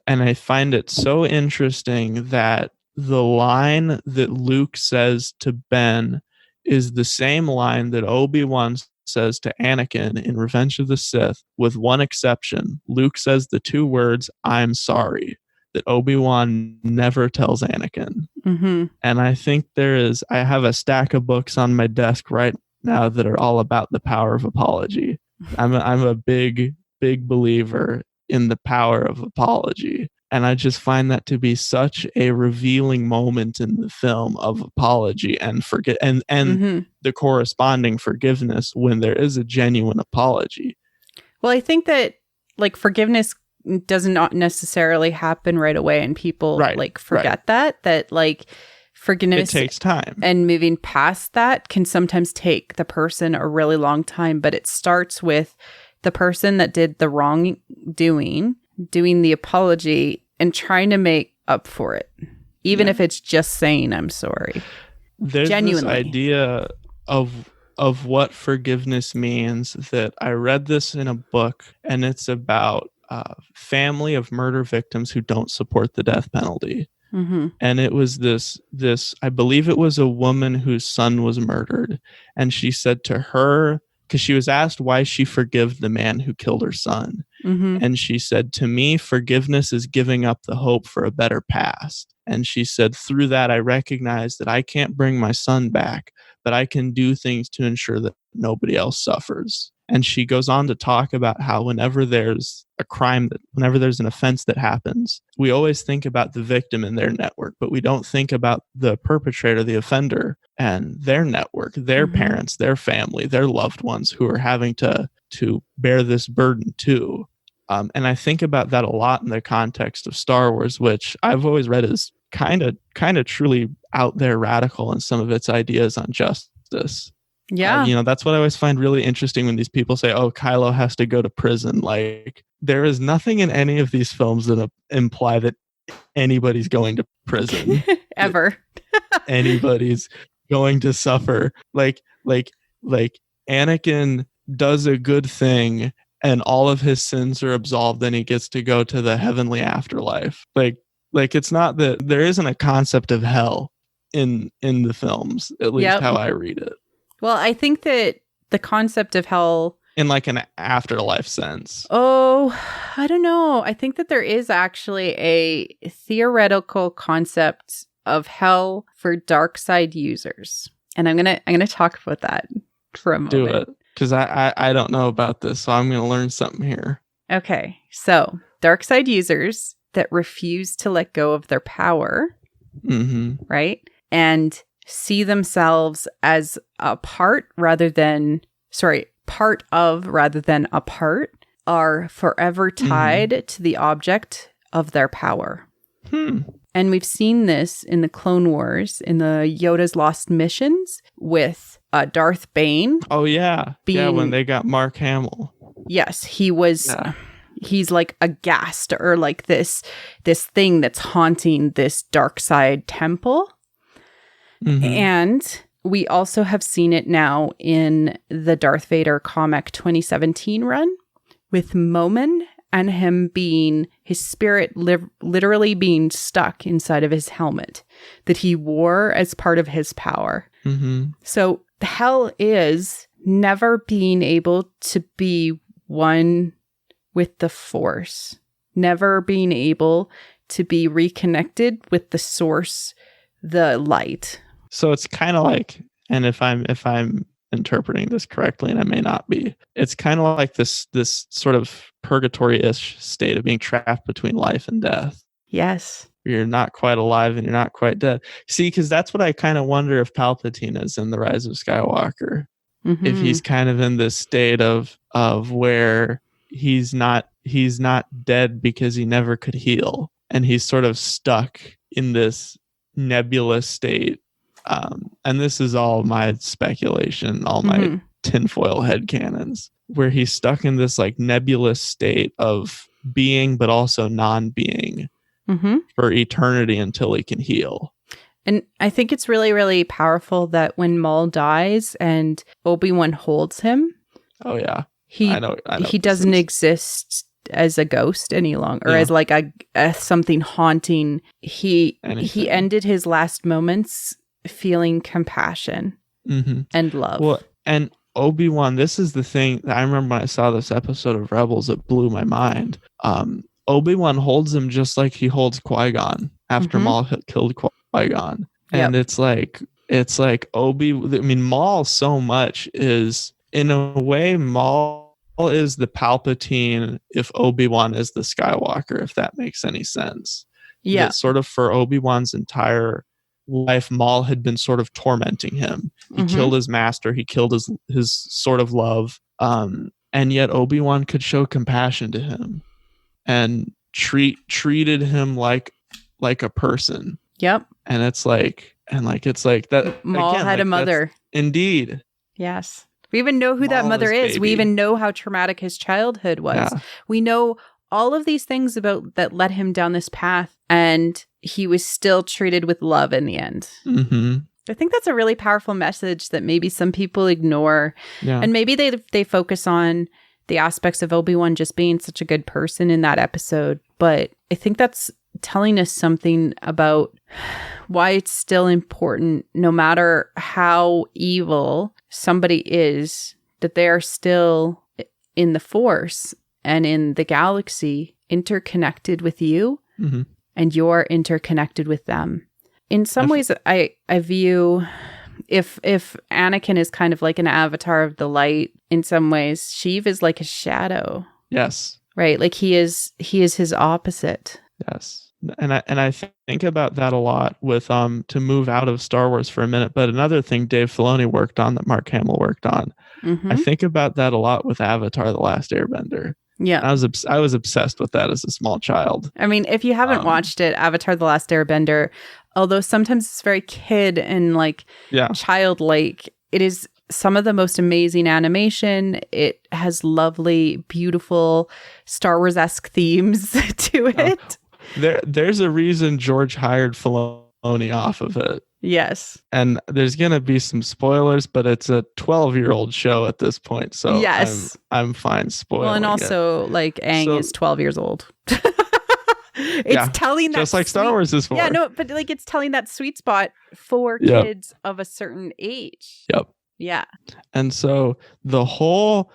I find it so interesting that the line that Luke says to Ben is the same line that Obi-Wan says to Anakin in Revenge of the Sith, with one exception. Luke says the two words, "I'm sorry," that Obi-Wan never tells Anakin. Mm-hmm. And I think I have a stack of books on my desk right now that are all about the power of apology. I'm a big believer in the power of apology. And I just find that to be such a revealing moment in the film of apology and mm-hmm. the corresponding forgiveness when there is a genuine apology. Well, I think that forgiveness does not necessarily happen right away, and people forget that forgiveness, it takes time, and moving past that can sometimes take the person a really long time. But it starts with the person that did the wrongdoing doing the apology and trying to make up for it, even if it's just saying I'm sorry. There's genuinely this idea of what forgiveness means that I read this in a book, and it's about family of murder victims who don't support the death penalty. Mm-hmm. And it was this, I believe it was a woman whose son was murdered. And she said to her, because she was asked why she forgave the man who killed her son. Mm-hmm. And she said, to me, forgiveness is giving up the hope for a better past. And she said, through that, I recognize that I can't bring my son back, but I can do things to ensure that nobody else suffers. And she goes on to talk about how whenever there's a crime, whenever there's an offense that happens, we always think about the victim and their network, but we don't think about the perpetrator, the offender, and their network, their mm-hmm. parents, their family, their loved ones who are having to bear this burden too. And I think about that a lot in the context of Star Wars, which I've always read as kind of truly out there radical in some of its ideas on justice. Yeah. That's what I always find really interesting when these people say, oh, Kylo has to go to prison. Like, there is nothing in any of these films that imply that anybody's going to prison. Ever. Anybody's going to suffer. Like Anakin does a good thing and all of his sins are absolved and he gets to go to the heavenly afterlife. Like it's not that there isn't a concept of hell in the films, at least how I read it. Well, I think that the concept of hell in like an afterlife sense. Oh, I don't know. I think that there is actually a theoretical concept of hell for dark side users. And I'm gonna talk about that for a moment. Do it. Because I don't know about this, so I'm gonna learn something here. Okay. So dark side users that refuse to let go of their power, right? And see themselves as a part rather than apart, are forever tied to the object of their power. And we've seen this in the Clone Wars, in the Yoda's Lost Missions, with Darth Bane. Oh, yeah. When they got Mark Hamill. Yes, he was... Yeah. He's like aghast, or like this thing that's haunting this dark side temple. And we also have seen it now in the Darth Vader comic 2017 run with Momin and him being, his spirit literally being stuck inside of his helmet that he wore as part of his power. So hell is never being able to be one with the Force, never being able to be reconnected with the source, the light. So it's kind of like, and if I'm interpreting this correctly, and I may not be, it's kind of like this sort of purgatory-ish state of being trapped between life and death. Yes. You're not quite alive and you're not quite dead. See, because that's what I kind of wonder if Palpatine is in The Rise of Skywalker. If he's kind of in this state of where he's not dead because he never could heal, and he's sort of stuck in this nebulous state. And this is all my speculation, all my tinfoil headcanons, where he's stuck in this like nebulous state of being, but also non-being for eternity until he can heal. And I think it's really, really powerful that when Maul dies and Obi-Wan holds him. Oh yeah. I know he doesn't exist as a ghost any longer, or as like a something haunting. He ended his last moments feeling compassion and love. Well, and Obi-Wan, this is the thing that I remember when I saw this episode of Rebels, it blew my mind. Obi-Wan holds him just like he holds Qui-Gon after Maul killed Qui-Gon. And it's like Maul so much is, in a way, Maul is the Palpatine if Obi-Wan is the Skywalker, if that makes any sense. Yeah. That sort of for Obi-Wan's entire life, Maul had been sort of tormenting him. He killed his master. He killed his sort of love. And yet Obi-Wan could show compassion to him and treated him like a person. Yep. And it's like that. Maul again, had a mother. Indeed. Yes. We even know who that mother is. We even know how traumatic his childhood was. Yeah. We know all of these things about that led him down this path, and he was still treated with love in the end. I think that's a really powerful message that maybe some people ignore. Yeah. And maybe they focus on the aspects of Obi-Wan just being such a good person in that episode. But I think that's telling us something about why it's still important, no matter how evil somebody is, that they are still in the Force and in the galaxy, interconnected with you, and you're interconnected with them. In some ways, I view if Anakin is kind of like an avatar of the light, in some ways, Sheev is like a shadow. Yes. Right. Like he is his opposite. Yes. And I think about that a lot with to move out of Star Wars for a minute. But another thing Dave Filoni worked on that Mark Hamill worked on, I think about that a lot with Avatar: The Last Airbender. Yeah. I was obsessed with that as a small child. I mean, if you haven't watched it, Avatar: The Last Airbender, although sometimes it's very kid and like childlike, it is some of the most amazing animation. It has lovely, beautiful Star Wars-esque themes to it. There's a reason George hired Filoni off of it. Yes. And there's going to be some spoilers, but it's a 12-year-old show at this point. So yes. I'm fine spoiling. Well, and also like Aang is 12 years old. It's telling that just like Star Wars is for. Yeah, no, but like it's telling that sweet spot for kids of a certain age. Yep. Yeah. And so the whole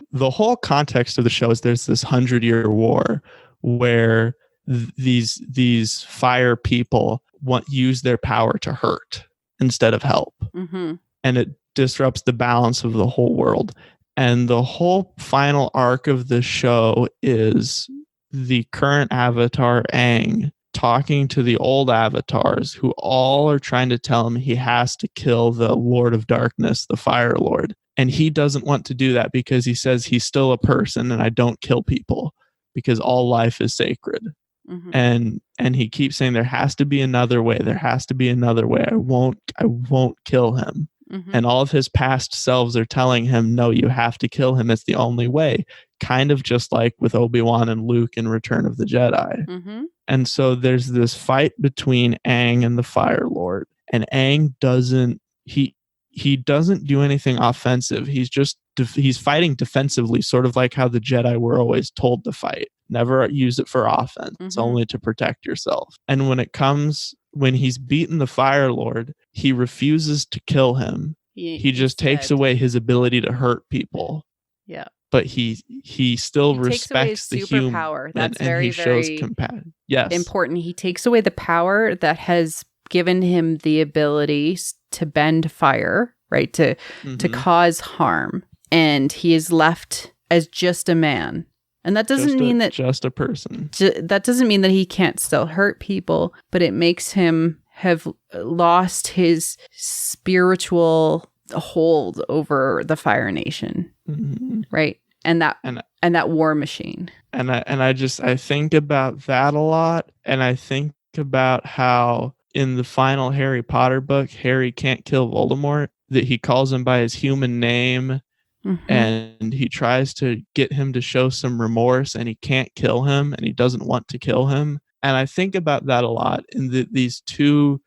context of the show is there's this 100-year war where these fire people use their power to hurt instead of help. Mm-hmm. And it disrupts the balance of the whole world. And the whole final arc of the show is the current avatar, Aang, talking to the old avatars who all are trying to tell him he has to kill the Lord of Darkness, the Fire Lord. And he doesn't want to do that because he says he's still a person and I don't kill people because all life is sacred. Mm-hmm. And he keeps saying there has to be another way. There has to be another way. I won't kill him. Mm-hmm. And all of his past selves are telling him, no, you have to kill him. It's the only way. Kind of just like with Obi-Wan and Luke in Return of the Jedi. Mm-hmm. And so there's this fight between Aang and the Fire Lord. And Aang doesn't do anything offensive. He's fighting defensively, sort of like how the Jedi were always told to fight. Never use it for offense, mm-hmm. only to protect yourself. And when he's beaten the Fire Lord, he refuses to kill him. He just takes away his ability to hurt people. Yeah. But he still respects the human power. That's and very, he shows very compassion. Yes. Important. He takes away the power that has given him the ability to bend fire, right? To cause harm. And he is left as just a man. And that doesn't mean that just a person. That doesn't mean that he can't still hurt people, but it makes him have lost his spiritual hold over the Fire Nation, mm-hmm. right? And that war machine. And I think about that a lot, and I think about how in the final Harry Potter book, Harry can't kill Voldemort, that he calls him by his human name. Mm-hmm. And he tries to get him to show some remorse, and he can't kill him, and he doesn't want to kill him. And I think about that a lot in these two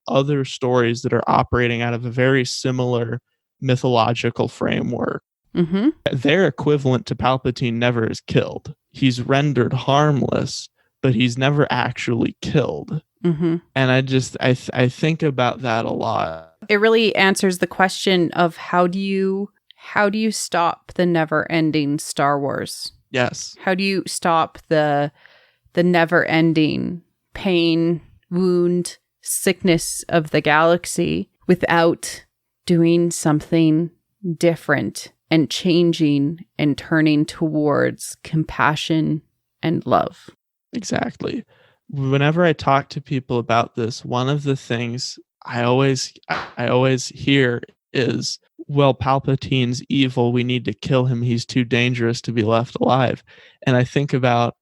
other stories that are operating out of a very similar mythological framework. Mm-hmm. Their equivalent to Palpatine never is killed. He's rendered harmless, but he's never actually killed. Mm-hmm. And I think about that a lot. It really answers the question of how do you stop the never-ending Star Wars? Yes. How do you stop the never-ending pain, wound, sickness of the galaxy without doing something different and changing and turning towards compassion and love? Exactly. Whenever I talk to people about this, one of the things I always hear is, well, Palpatine's evil. We need to kill him. He's too dangerous to be left alive. And I think about,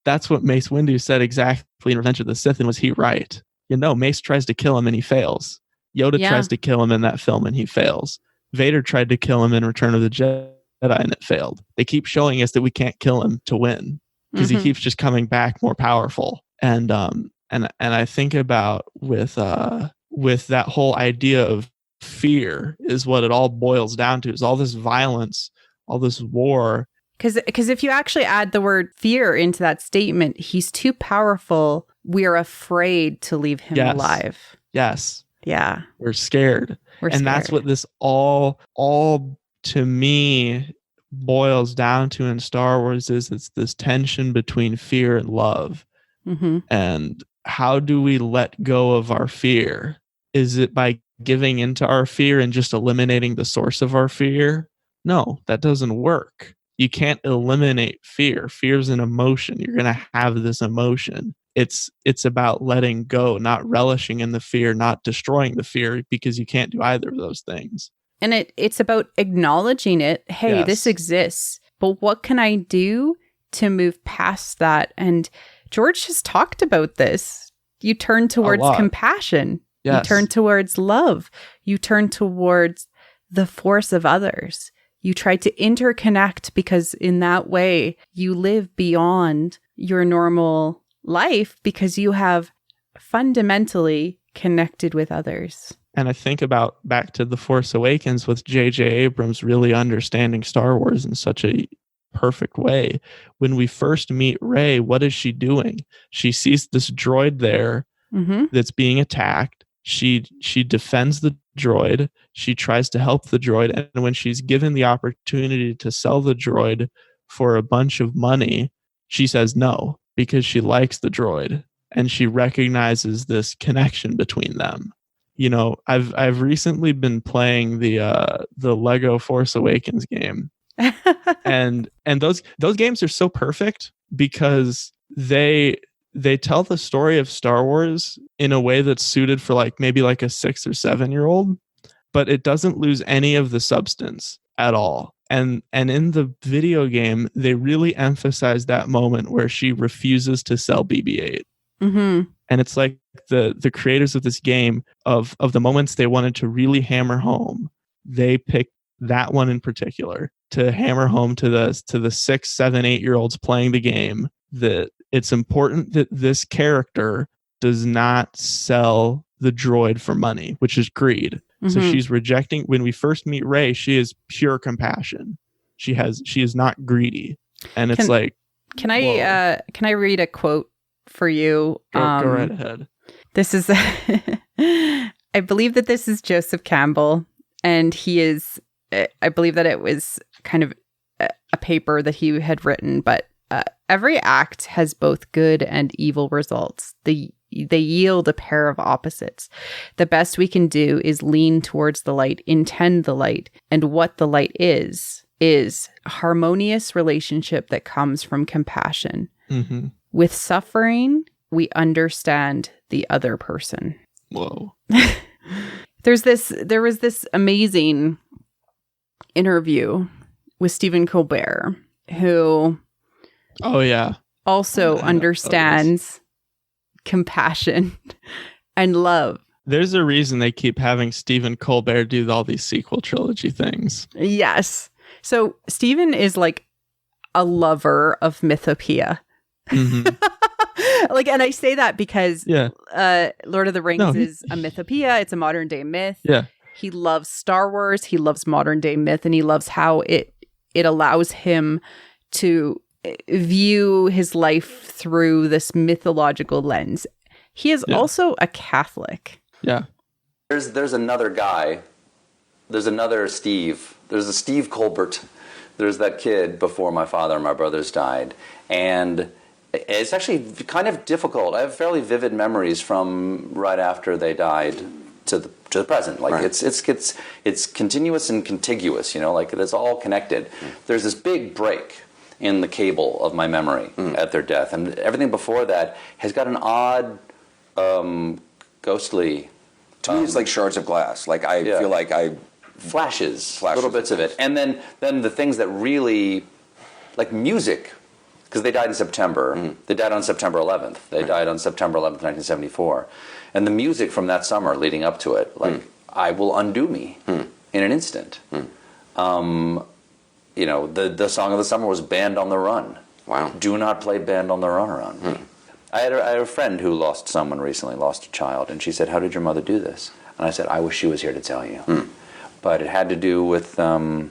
that's what Mace Windu said exactly in Revenge of the Sith, and was he right? Mace tries to kill him and he fails. Yoda tries to kill him in that film and he fails. Vader tried to kill him in Return of the Jedi and it failed. They keep showing us that we can't kill him to win because he keeps just coming back more powerful. And I think about with that whole idea of fear is what it all boils down to, is all this violence, all this war. Because if you actually add the word fear into that statement, he's too powerful. We're afraid to leave him alive. Yes. Yeah. We're scared. And that's what this all to me boils down to in Star Wars, is it's this tension between fear and love. Mm-hmm. And how do we let go of our fear? Is it by giving into our fear and just eliminating the source of our fear? No, that doesn't work. You can't eliminate fear. Fear is an emotion. You're going to have this emotion. It's about letting go, not relishing in the fear, not destroying the fear, because you can't do either of those things. And it's about acknowledging it. Hey, this exists, but what can I do to move past that? And George has talked about this. You turn towards compassion. Yes. You turn towards love. You turn towards the force of others. You try to interconnect, because in that way you live beyond your normal life because you have fundamentally connected with others. And I think about back to The Force Awakens with J.J. Abrams really understanding Star Wars in such a perfect way. When we first meet Rey, what is she doing? She sees this droid there that's being attacked. She defends the droid. She tries to help the droid. And when she's given the opportunity to sell the droid for a bunch of money, she says no, because she likes the droid and she recognizes this connection between them. You know, I've recently been playing the Lego Force Awakens game. and those games are so perfect because they tell the story of Star Wars in a way that's suited for like maybe like a 6 or 7 year old, but it doesn't lose any of the substance at all. And in the video game, they really emphasize that moment where she refuses to sell BB-8. And it's like the creators of this game, of the moments they wanted to really hammer home, they picked that one in particular to hammer home to the 6, 7, 8 year olds playing the game that it's important that this character does not sell the droid for money, which is greed. So she's rejecting. When we first meet Rey, she is pure compassion. She is not greedy, and it's can I read a quote for you? Go right ahead. This is I believe that this is Joseph Campbell, and he is. I believe that it was kind of a paper that he had written, but every act has both good and evil results. They yield a pair of opposites. The best we can do is lean towards the light, intend the light, and what the light is a harmonious relationship that comes from compassion. With suffering, we understand the other person. Whoa. There was this amazing interview with Stephen Colbert, who also understands compassion and love. There's a reason they keep having Stephen Colbert do all these sequel trilogy things. Yes. So Stephen is like a lover of mythopoeia. Like, and I say that because Lord of the Rings is a mythopoeia. It's a modern day myth. Yeah. He loves Star Wars. He loves modern day myth, and he loves how it allows him to view his life through this mythological lens. He is also a Catholic. Yeah. There's another guy. There's another Steve. There's a Steve Colbert. There's that kid before my father and my brothers died. And it's actually kind of difficult. I have fairly vivid memories from right after they died to the present. Like it's continuous and contiguous, you know, like it's all connected. There's this big break in the cable of my memory at their death, and everything before that has got an odd ghostly, to me it's like shards of glass. Like I feel like flashes, little bits of it. And then the things that really, like music, because they died in September. They died on September 11th. They died on September 11th, 1974. And the music from that summer leading up to it, like, I will undo me in an instant. You know, the song of the summer was Band on the Run. Wow. Do not play Band on the Run around me. I had a friend who lost someone recently, lost a child, and she said, "How did your mother do this?" And I said, "I wish she was here to tell you." But it had to do with love,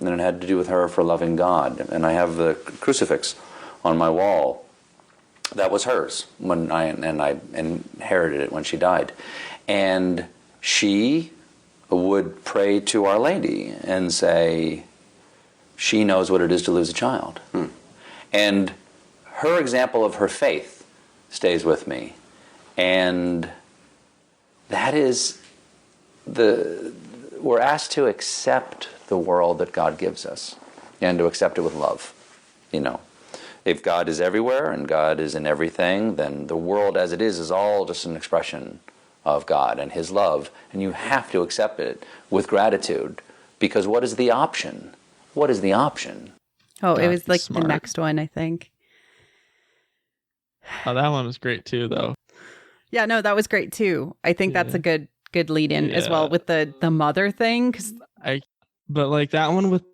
and it had to do with her for loving God. And I have the crucifix on my wall. That was hers when I inherited it when she died, and she would pray to Our Lady and say, "She knows what it is to lose a child," and her example of her faith stays with me, and that is we're asked to accept the world that God gives us, and to accept it with love, you know. If God is everywhere and God is in everything, then the world as it is all just an expression of God and His love, and you have to accept it with gratitude, Because what is the option? What is the option? Oh, it God, was like smart. the next one, I think. Oh, that one was great too, though. Yeah, no, that was great too. I think that's a good lead in as well with the mother thing. But like that one with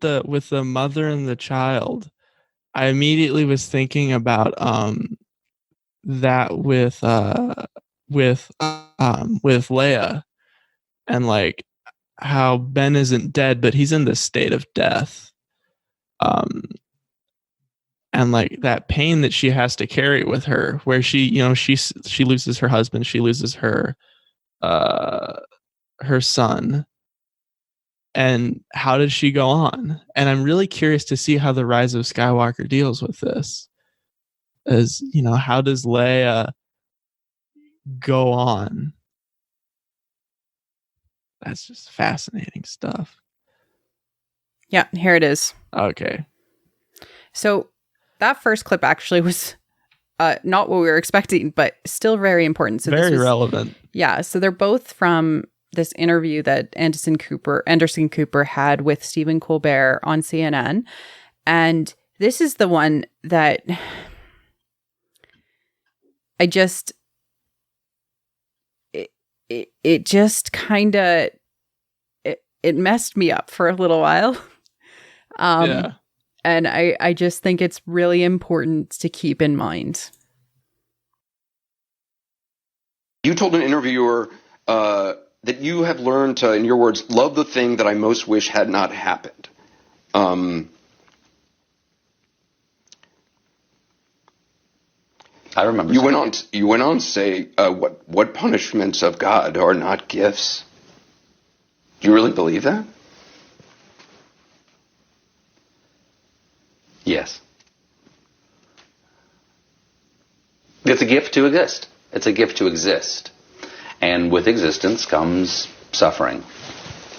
the mother and the child, I immediately was thinking about that with Leia, and like how Ben isn't dead, but he's in the state of death. And like that pain that she has to carry with her, where she loses her husband, she loses her son, and how does she go on? And I'm really curious to see how the Rise of Skywalker deals with this. As how does Leia go on? That's just fascinating stuff. Yeah, here it is. Okay. So that first clip actually was not what we were expecting, but still very important. So very relevant. Yeah. So they're both from this interview that Anderson Cooper had with Stephen Colbert on CNN. And this is the one that I just, it just kind of, it messed me up for a little while. Yeah. And I just think it's really important to keep in mind. You told an interviewer that you have learned to, in your words, love the thing that I most wish had not happened. I remember. You went on to say, "What punishments of God are not gifts?" Do you really believe that? Yes. It's a gift to exist. It's a gift to exist. And with existence comes suffering.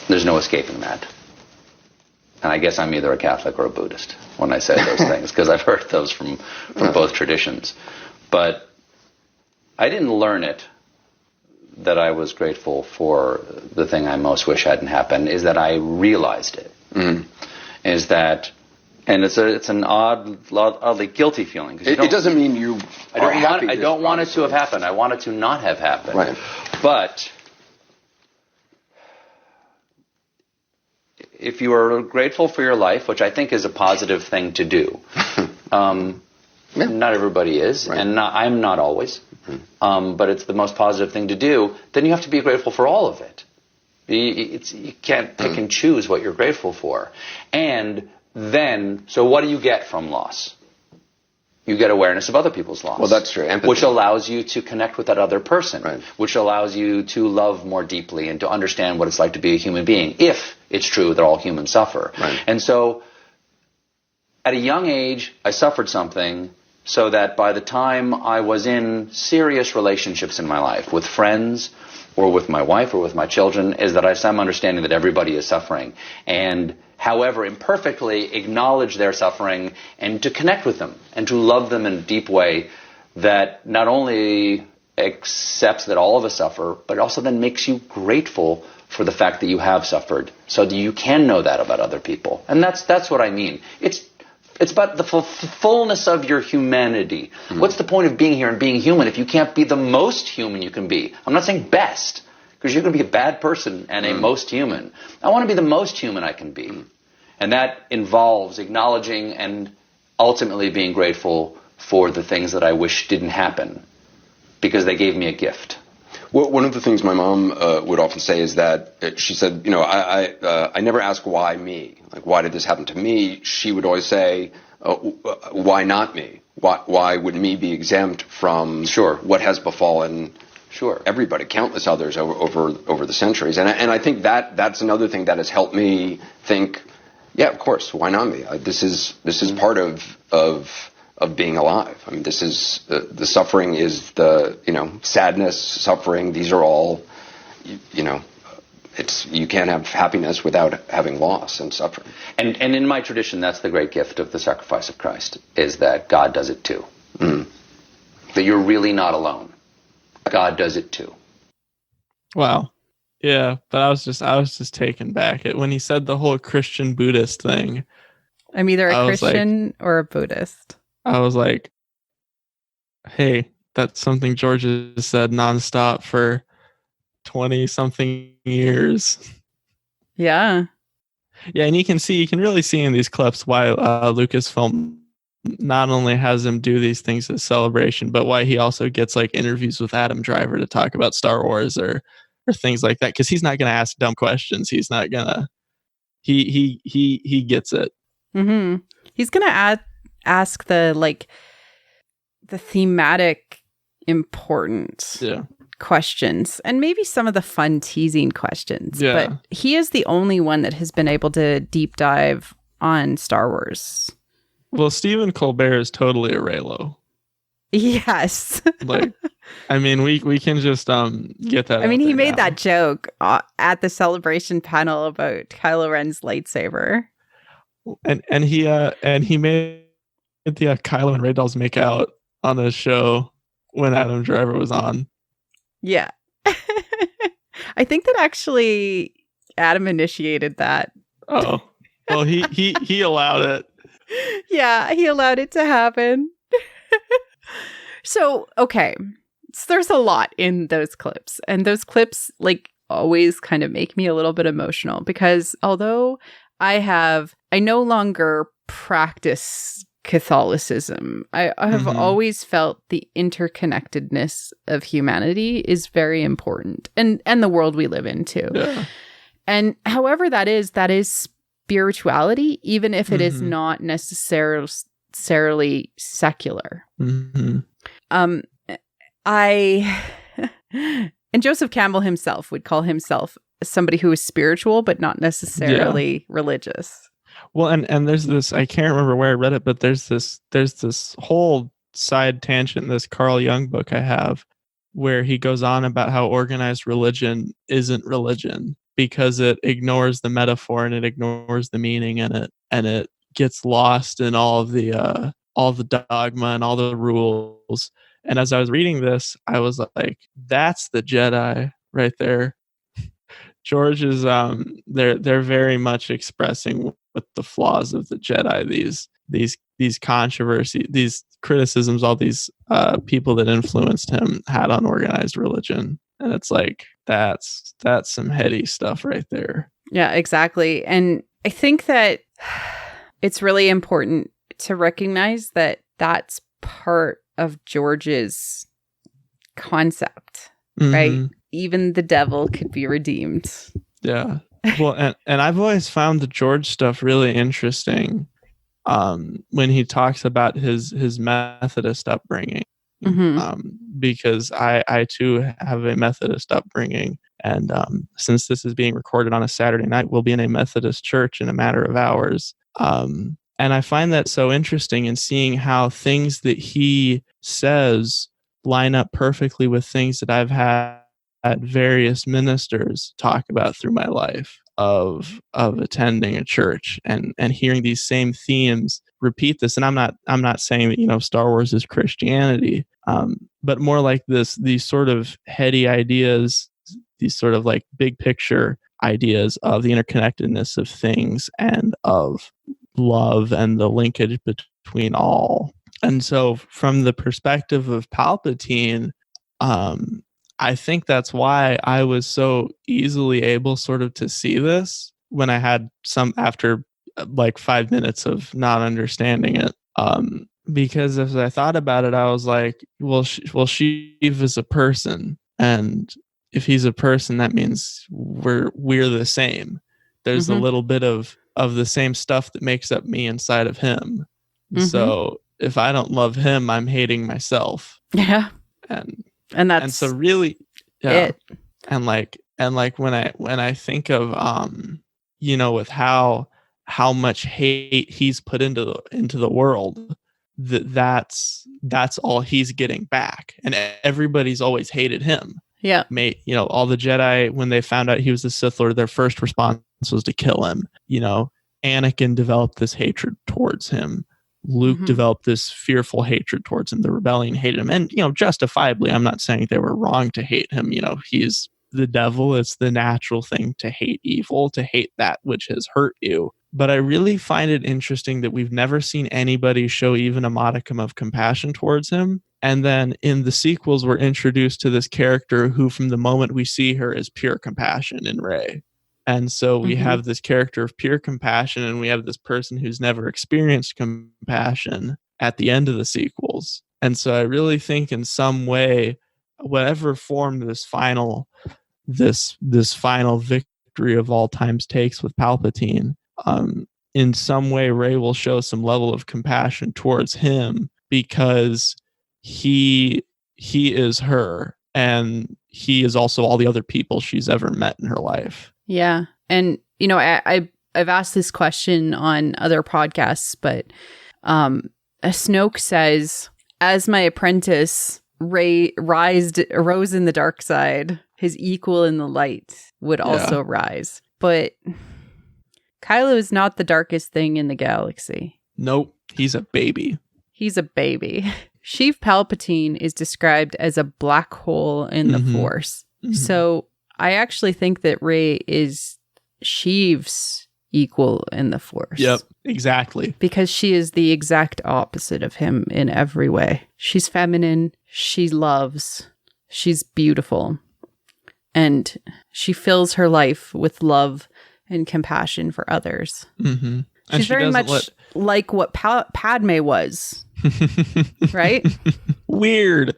There's no escaping that. And I guess I'm either a Catholic or a Buddhist when I say those things, because I've heard those from both traditions. But I didn't learn it that I was grateful for the thing I most wish hadn't happened, is that I realized it. Mm-hmm. Is that... And it's an oddly guilty feeling. It doesn't mean you are happy. I don't want it to have happened. I want it to not have happened. Right. But if you are grateful for your life, which I think is a positive thing to do, not everybody is, right. And I'm not always, but it's the most positive thing to do, then you have to be grateful for all of it. You can't pick and choose what you're grateful for. And then, so what do you get from loss? You get awareness of other people's loss. Well, that's true. Empathy. Which allows you to connect with that other person. Right. Which allows you to love more deeply and to understand what it's like to be a human being, if it's true that all humans suffer. Right. And so, at a young age, I suffered something so that by the time I was in serious relationships in my life, with friends, or with my wife, or with my children, is that I have some understanding that everybody is suffering. And however imperfectly, acknowledge their suffering and to connect with them and to love them in a deep way that not only accepts that all of us suffer, but also then makes you grateful for the fact that you have suffered, so that you can know that about other people. And that's what I mean. It's about the fullness of your humanity. Mm-hmm. What's the point of being here and being human if you can't be the most human you can be? I'm not saying best, because you're going to be a bad person and a most human. I want to be the most human I can be. And that involves acknowledging and ultimately being grateful for the things that I wish didn't happen, because they gave me a gift. Well, one of the things my mom would often say is that she said, I never ask why me. Like, why did this happen to me? She would always say, why not me? Why would me be exempt from what has befallen everybody, countless others over the centuries? And I think that's another thing that has helped me think, yeah, of course, why not me? This is part of being alive. I mean, this is the suffering is the sadness, suffering. These are all you can't have happiness without having loss and suffering. And in my tradition, that's the great gift of the sacrifice of Christ, is that God does it too. Mm. That you're really not alone. God does it too. Wow. Yeah, but I was just taken back when he said the whole Christian Buddhist thing. I'm either a Christian or a Buddhist. I was like, hey, that's something George has said nonstop for 20 something years. Yeah. Yeah, and you can really see in these clips why Lucasfilm not only has him do these things at Celebration, but why he also gets like interviews with Adam Driver to talk about Star Wars or things like that, because he's not going to ask dumb questions. He's not gonna. He gets it. Mm-hmm. He's gonna ask the thematic important questions and maybe some of the fun teasing questions. Yeah. But he is the only one that has been able to deep dive on Star Wars. Well, Stephen Colbert is totally a Reylo. Yes. Like, I mean, we can just get that. I mean, he made that joke at the Celebration panel about Kylo Ren's lightsaber. And he made the Kylo and Rey dolls make out on a show when Adam Driver was on. Yeah. I think that actually Adam initiated that. Oh. Well, he allowed it. Yeah, he allowed it to happen. So, okay. So there's a lot in those clips. And those clips, like, always kind of make me a little bit emotional because although I no longer practice Catholicism, I have always felt the interconnectedness of humanity is very important, and the world we live in too. Yeah. And however that is spirituality, even if it is not necessarily secular. Mm-hmm. And Joseph Campbell himself would call himself somebody who is spiritual, but not necessarily religious. Well, and there's this, I can't remember where I read it, but there's this whole side tangent in this Carl Jung book I have where he goes on about how organized religion isn't religion because it ignores the metaphor and it ignores the meaning in it, and it gets lost in all the dogma and all the rules. And as I was reading this, I was like, that's the Jedi right there. George is they're very much expressing what the flaws of the Jedi, these controversy, these criticisms, all these people that influenced him had on organized religion. And it's like that's some heady stuff right there. Yeah, exactly. And I think that it's really important to recognize that that's part of George's concept, right? Even the devil could be redeemed. Yeah. Well, and I've always found the George stuff really interesting when he talks about his Methodist upbringing. Because I too have a Methodist upbringing. And since this is being recorded on a Saturday night, we'll be in a Methodist church in a matter of hours. And I find that so interesting in seeing how things that he says line up perfectly with things that I've had various ministers talk about through my life of attending a church and hearing these same themes repeat this. And I'm not saying that, Star Wars is Christianity, but more like these sort of heady ideas, these sort of like big picture ideas of the interconnectedness of things and of love and the linkage between all. And so from the perspective of Palpatine, I think that's why I was so easily able sort of to see this when I had after like 5 minutes of not understanding it. Because as I thought about it, I was like, well, Sheev is a person. And if he's a person, that means we're the same. There's a little bit of the same stuff that makes up me inside of him. So if I don't love him, I'm hating myself. Yeah. And so really, it. And like when I think of with how much hate he's put into the world, that's all he's getting back, and everybody's always hated him. Yeah. All the Jedi, when they found out he was the Sith Lord, their first response was to kill him. Anakin developed this hatred towards him. Luke developed this fearful hatred towards him. The rebellion hated him. And, justifiably, I'm not saying they were wrong to hate him. He's the devil. It's the natural thing to hate evil, to hate that which has hurt you. But I really find it interesting that we've never seen anybody show even a modicum of compassion towards him. And then in the sequels, we're introduced to this character who, from the moment we see her, is pure compassion in Rey. And so we have this character of pure compassion, and we have this person who's never experienced compassion at the end of the sequels. And so I really think in some way, whatever form this final victory of all times takes with Palpatine, in some way Rey will show some level of compassion towards him, because he is her, and he is also all the other people she's ever met in her life. Yeah. And, you know, I've asked this question on other podcasts, but Snoke says, as my apprentice, Rey rose in the dark side, his equal in the light would also rise. But Kylo is not the darkest thing in the galaxy. Nope. He's a baby. He's a baby. Sheev Palpatine is described as a black hole in the Force. So I actually think that Rey is Sheev's equal in the Force. Yep, exactly. Because she is the exact opposite of him in every way. She's feminine, she loves, she's beautiful, and she fills her life with love and compassion for others. Mm-hmm. She's very much like what Padme was, right? Weird.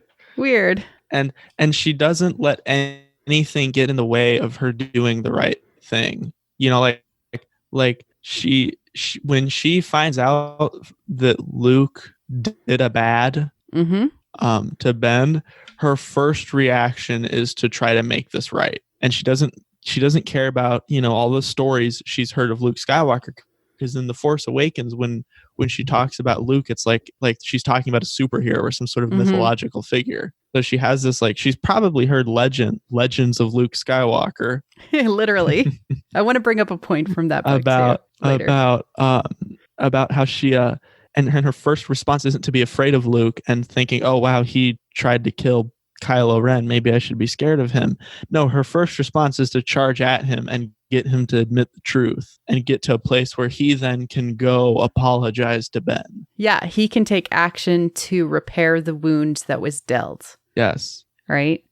And she doesn't let anything get in the way of her doing the right thing. You know, like she when she finds out that Luke did a bad to Ben, her first reaction is to try to make this right. And she doesn't care about, you know, all the stories she's heard of Luke Skywalker, because in The Force Awakens, when she talks about Luke, it's like she's talking about a superhero or some sort of mythological figure. So she has this, like, she's probably heard legends of Luke Skywalker. Literally. I want to bring up a point from that book about how she and her first response isn't to be afraid of Luke and thinking, oh wow, he tried to kill Kylo Ren, maybe I should be scared of him. No, her first response is to charge at him and get him to admit the truth and get to a place where he then can go apologize to Ben. Yeah, he can take action to repair the wound that was dealt. Yes. Right?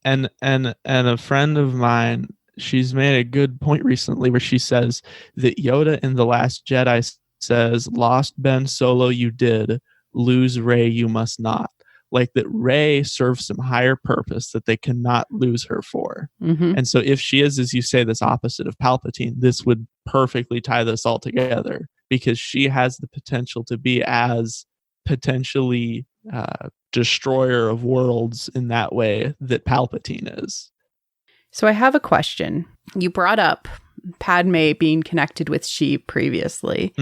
And a friend of mine, she's made a good point recently where she says that Yoda in The Last Jedi says, "Lost Ben Solo you did, lose Rey you must not." Like that Rey serves some higher purpose that they cannot lose her for. And so if she is, as you say, this opposite of Palpatine, this would perfectly tie this all together, because she has the potential to be as potentially destroyer of worlds in that way that Palpatine is. So I have a question. You brought up Padme being connected with Sheev previously.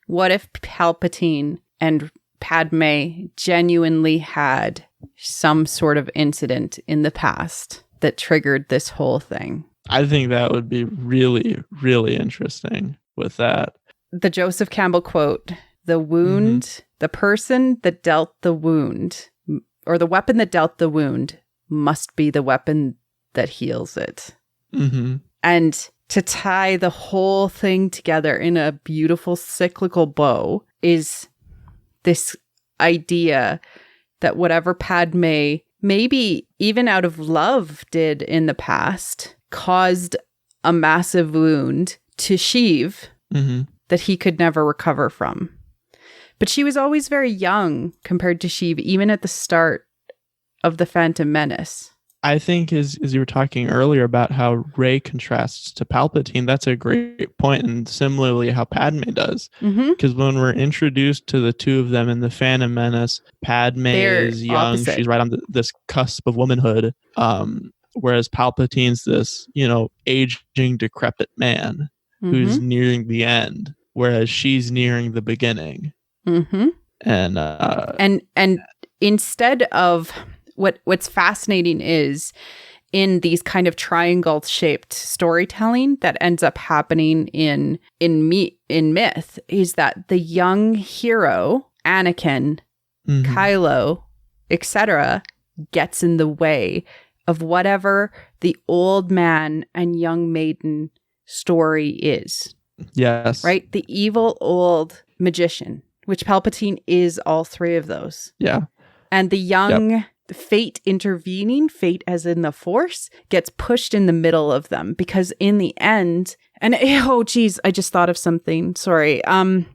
What if Palpatine and Padme genuinely had some sort of incident in the past that triggered this whole thing? I think that would be really, really interesting with that. The Joseph Campbell quote, the wound, the person that dealt the wound, or the weapon that dealt the wound, must be the weapon that heals it. And to tie the whole thing together in a beautiful cyclical bow is this idea that whatever Padme, maybe even out of love, did in the past, caused a massive wound to Sheev that he could never recover from. But she was always very young compared to Sheev, even at the start of The Phantom Menace. I think as you were talking earlier about how Rey contrasts to Palpatine, that's a great point, and similarly how Padme does. Because when we're introduced to the two of them in The Phantom Menace, Padme is young, opposite. She's right on this cusp of womanhood, whereas Palpatine's this, you know, aging, decrepit man who's nearing the end, whereas she's nearing the beginning. And instead of... What's fascinating is in these kind of triangle shaped storytelling that ends up happening in myth is that the young hero, Anakin, Kylo, etc., gets in the way of whatever the old man and young maiden story is. Yes. Right? The evil old magician, which Palpatine is all three of those. Yeah. And the young fate intervening, fate as in the Force, gets pushed in the middle of them because in the end, and oh geez, I just thought of something. Sorry. The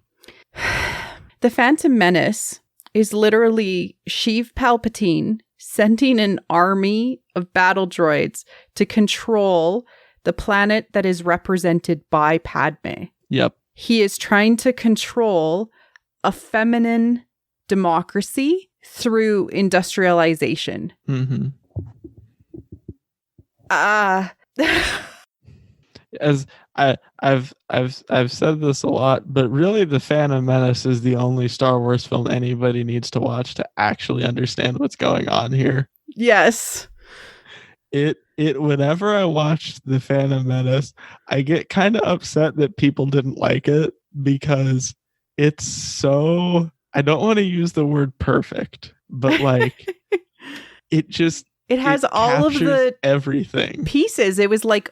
Phantom Menace is literally Sheev Palpatine sending an army of battle droids to control the planet that is represented by Padme. Yep. He is trying to control a feminine democracy through industrialization. Mm-hmm. As I've said this a lot, but really the Phantom Menace is the only Star Wars film anybody needs to watch to actually understand what's going on here. Yes. It whenever I watch the Phantom Menace, I get kind of upset that people didn't like it because it's so, I don't want to use the word perfect, but like it has all of the everything pieces. It was like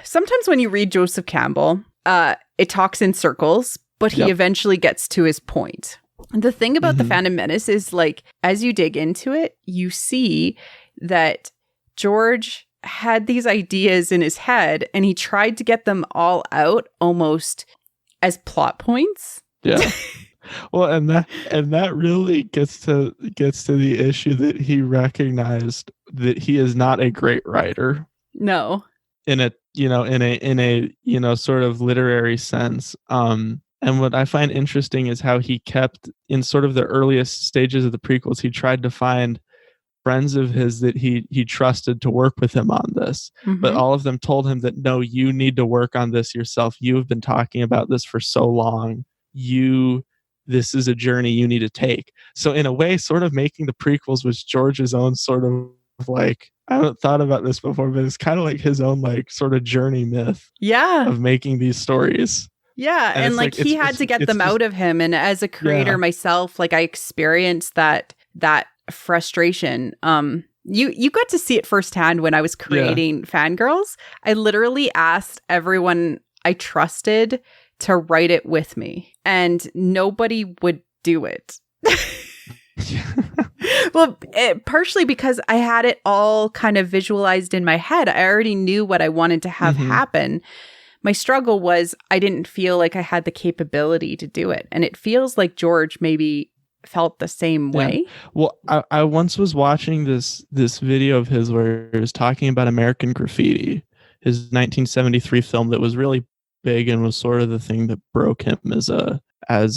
sometimes when you read Joseph Campbell, it talks in circles, but he eventually gets to his point. And the thing about the Phantom Menace is like, as you dig into it, you see that George had these ideas in his head and he tried to get them all out almost as plot points. Yeah. Well, and that really gets to the issue that he recognized that he is not a great writer. No. In a sort of literary sense. And what I find interesting is how he kept, in sort of the earliest stages of the prequels, he tried to find friends of his that he trusted to work with him on this. Mm-hmm. But all of them told him that, no, you need to work on this yourself. You have been talking about this for so long. This is a journey you need to take. So in a way, sort of making the prequels was George's own sort of like, I haven't thought about this before, but it's kind of like his own like sort of journey myth. Yeah. Of making these stories. Yeah. And like he had to get them out of him. And as a creator myself, like I experienced that frustration. You got to see it firsthand when I was creating Fangirls. I literally asked everyone I trusted to write it with me, and nobody would do it. Well, partially because I had it all kind of visualized in my head. I already knew what I wanted to have happen. My struggle was I didn't feel like I had the capability to do it. And it feels like George maybe felt the same way. Well, I once was watching this video of his where he was talking about American Graffiti, his 1973 film that was really big and was sort of the thing that broke him as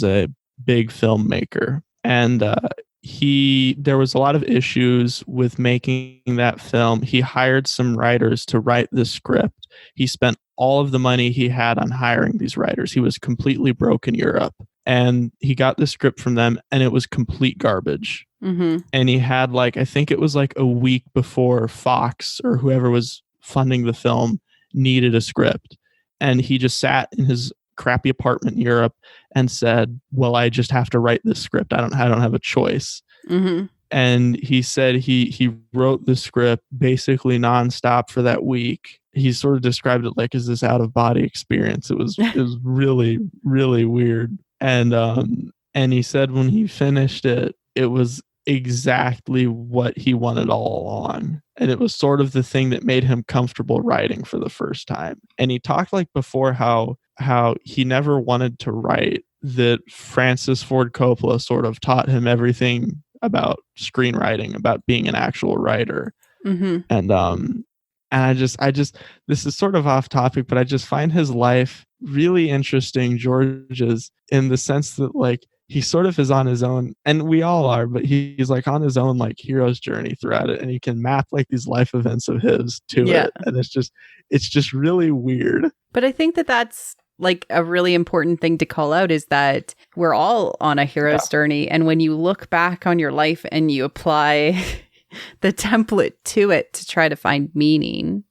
a big filmmaker. And there was a lot of issues with making that film. He hired some writers to write the script. He spent all of the money he had on hiring these writers. He was completely broke in Europe. And he got the script from them and it was complete garbage. Mm-hmm. And he had I think it was a week before Fox or whoever was funding the film needed a script. And he just sat in his crappy apartment in Europe and said, well, I just have to write this script. I don't have a choice. Mm-hmm. And he said he wrote the script basically nonstop for that week. He sort of described it like as this out of body experience. It was really, really weird. And he said when he finished it, it was exactly what he wanted all along. And it was sort of the thing that made him comfortable writing for the first time. And he talked before how he never wanted to write, that Francis Ford Coppola sort of taught him everything about screenwriting, about being an actual writer. Mm-hmm. And I just this is sort of off topic, but I just find his life really interesting, George's, in the sense that he sort of is on his own, and we all are, but he's on his own hero's journey throughout it, and he can map these life events of his to it, and it's just really weird. But I think that's a really important thing to call out, is that we're all on a hero's journey, and when you look back on your life and you apply the template to it to try to find meaning,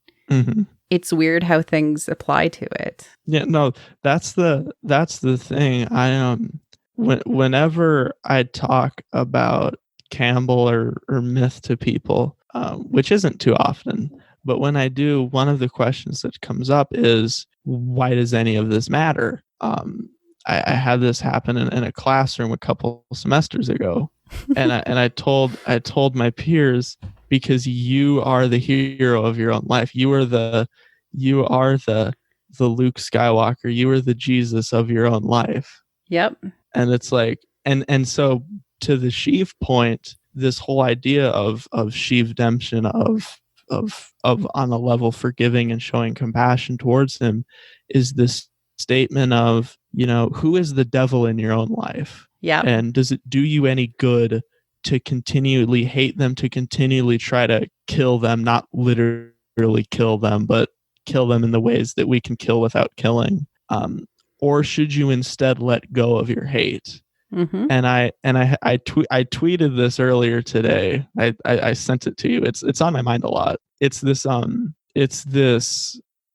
it's weird how things apply to it. Yeah, no, that's the thing. Whenever I talk about Campbell or myth to people, which isn't too often. But when I do, one of the questions that comes up is, why does any of this matter? I had this happen in a classroom a couple semesters ago, and I told my peers, because you are the hero of your own life. You are the Luke Skywalker. You are the Jesus of your own life. Yep. And it's like, and so to the Sheev point, this whole idea of Sheevdemption, of on a level forgiving and showing compassion towards him, is this statement of, who is the devil in your own life? Yeah. And does it do you any good to continually hate them, to continually try to kill them, not literally kill them, but kill them in the ways that we can kill without killing? Or should you instead let go of your hate? Mm-hmm. And I tweeted this earlier today. I sent it to you. It's on my mind a lot. It's this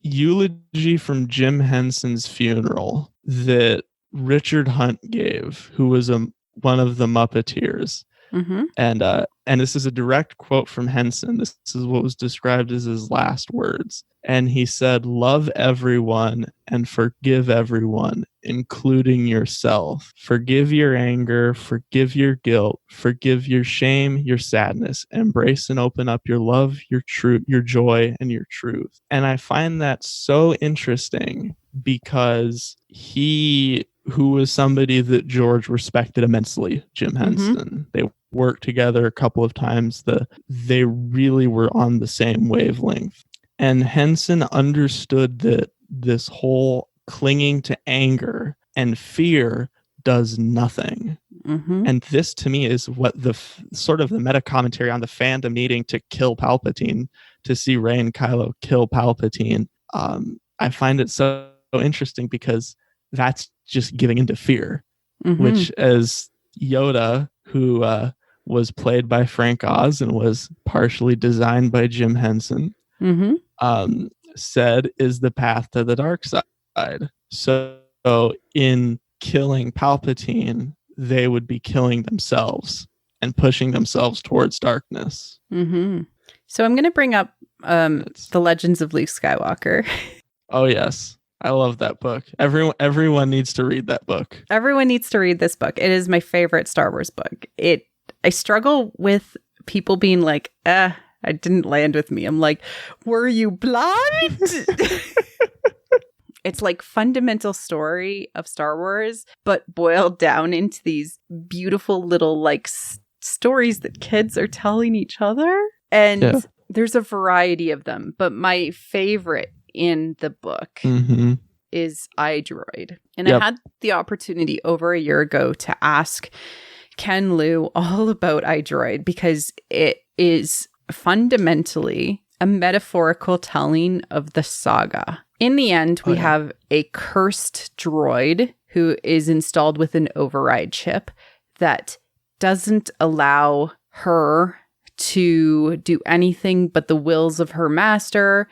eulogy from Jim Henson's funeral that Richard Hunt gave, who was one of the Muppeteers. Mm-hmm. And this is a direct quote from Henson. This is what was described as his last words. And he said, "Love everyone and forgive everyone, including yourself. Forgive your anger, forgive your guilt, forgive your shame, your sadness. Embrace and open up your love, your truth, your joy, and your truth." And I find that so interesting, because he, who was somebody that George respected immensely, Jim Henson. Mm-hmm. They worked together a couple of times. They really were on the same wavelength. And Henson understood that this whole clinging to anger and fear does nothing. Mm-hmm. And this, to me, is what the sort of the meta commentary on the fandom needing to kill Palpatine, to see Rey and Kylo kill Palpatine. I find it so interesting, because that's just giving into fear, mm-hmm. which, as Yoda, who was played by Frank Oz and was partially designed by Jim Henson, mm-hmm. Said, is the path to the dark side. So in killing Palpatine, they would be killing themselves and pushing themselves towards darkness. Mm-hmm. So I'm going to bring up The Legends of Luke Skywalker. Oh, yes. I love that book. Everyone needs to read that book. Everyone needs to read this book. It is my favorite Star Wars book. I struggle with people being like, it didn't land with me. I'm like, were you blind? It's like fundamental story of Star Wars, but boiled down into these beautiful little stories that kids are telling each other. And there's a variety of them, but my favorite in the book mm-hmm. is iDroid. And I had the opportunity over a year ago to ask Ken Liu all about iDroid, because it is fundamentally a metaphorical telling of the saga. In the end, we have a cursed droid who is installed with an override chip that doesn't allow her to do anything but the wills of her master,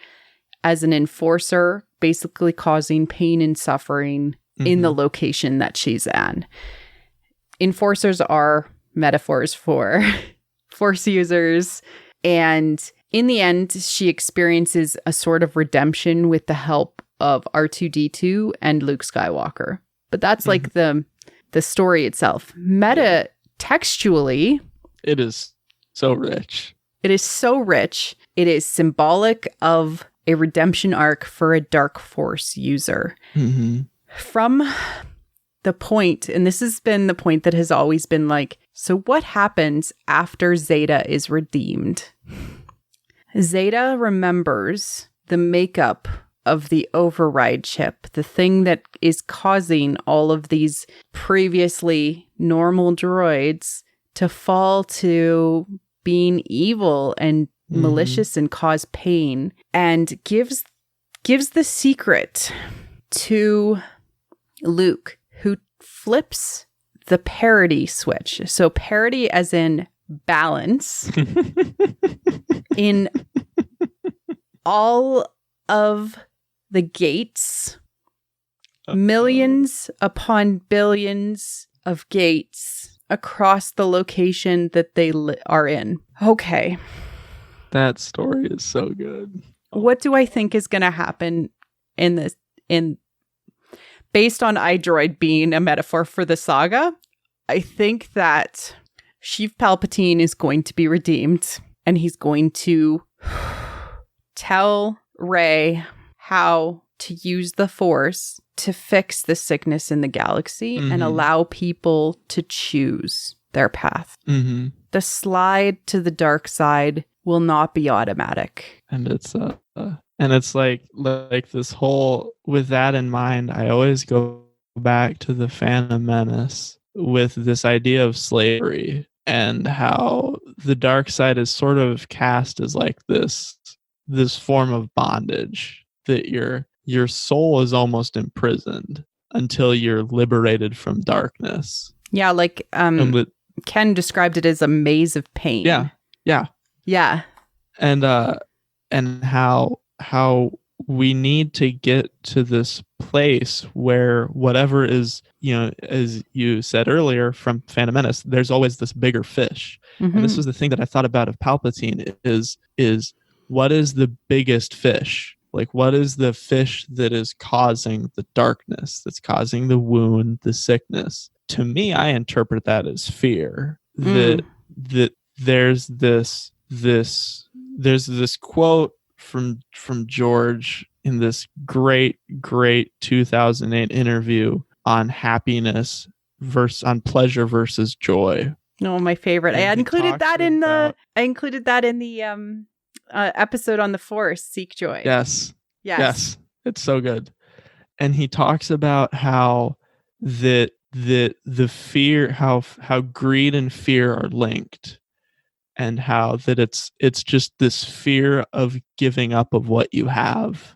as an enforcer, basically causing pain and suffering mm-hmm. in the location that she's in. Enforcers are metaphors for Force users. And in the end, she experiences a sort of redemption with the help of R2-D2 and Luke Skywalker. But that's mm-hmm. like the story itself. Meta textually, it is so rich. It is so rich. It is symbolic of a redemption arc for a Dark Force user. Mm-hmm. From the point, and this has been the point that has always been like, so what happens after Zeta is redeemed? Zeta remembers the makeup of the override chip, the thing that is causing all of these previously normal droids to fall to being evil and mm-hmm. malicious and cause pain, and gives the secret to Luke, who flips the parity switch. So parity as in balance in all of the gates, millions upon billions of gates across the location that they are in. Okay. That story is so good. What do I think is going to happen based on iDroid being a metaphor for the saga? I think that Sheev Palpatine is going to be redeemed, and he's going to tell Rey how to use the Force to fix the sickness in the galaxy and allow people to choose their path. Mm-hmm. The slide to the dark side will not be automatic. And it's like this whole, with that in mind, I always go back to the Phantom Menace with this idea of slavery and how the dark side is sort of cast as like this form of bondage, that your soul is almost imprisoned until you're liberated from darkness. Yeah, like Ken described it as a maze of pain. Yeah. And how we need to get to this place where whatever is, as you said earlier from Phantom Menace, there's always this bigger fish. Mm-hmm. And this was the thing that I thought about of Palpatine is what is the biggest fish? Like, what is the fish that is causing the darkness, that's causing the wound, the sickness? To me, I interpret that as fear. That there's this quote from George in this great 2008 interview on happiness on pleasure versus joy. No, my favorite. And I included that in the episode on the Force, Seek Joy. Yes. It's so good. And he talks about how the fear, how greed and fear are linked, and how that it's just this fear of giving up of what you have.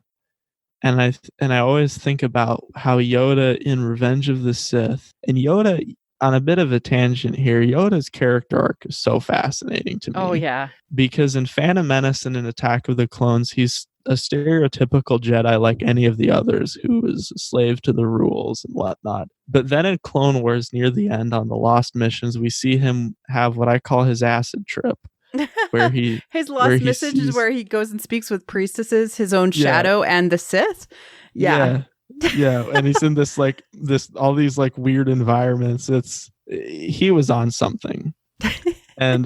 And I always think about how Yoda in Revenge of the Sith, and Yoda, on a bit of a tangent here, Yoda's character arc is so fascinating to me. Oh, yeah. Because in Phantom Menace and in Attack of the Clones, he's a stereotypical Jedi like any of the others who is a slave to the rules and whatnot. But then in Clone Wars, near the end on the Lost missions, we see him have what I call his acid trip. Where his lost message is where he goes and speaks with priestesses, his own shadow, and the Sith. Yeah, and he's in all these like weird environments. He was on something. and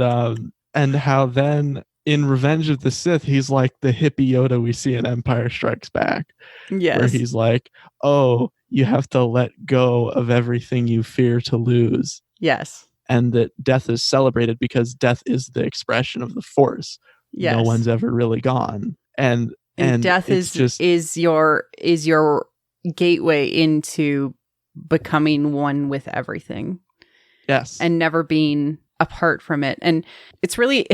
how then in Revenge of the Sith, he's like the hippie Yoda we see in Empire Strikes Back. Yes, where he's like, oh, you have to let go of everything you fear to lose. Yes. And that death is celebrated because death is the expression of the Force. Yes. No one's ever really gone. And death is your gateway into becoming one with everything. Yes. And never being apart from it. And it's really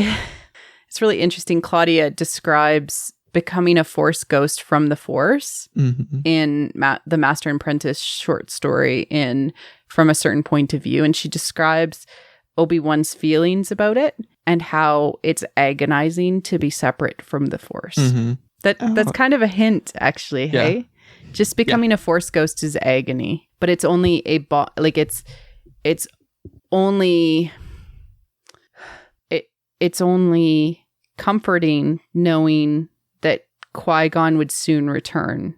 interesting. Claudia describes becoming a Force ghost from the Force in the Master and Apprentice short story From a Certain Point of View. And she describes Obi-Wan's feelings about it and how it's agonizing to be separate from the Force. Mm-hmm. That's kind of a hint, actually. Yeah. Hey, just becoming a Force ghost is agony, but it's only it's only comforting knowing that Qui-Gon would soon return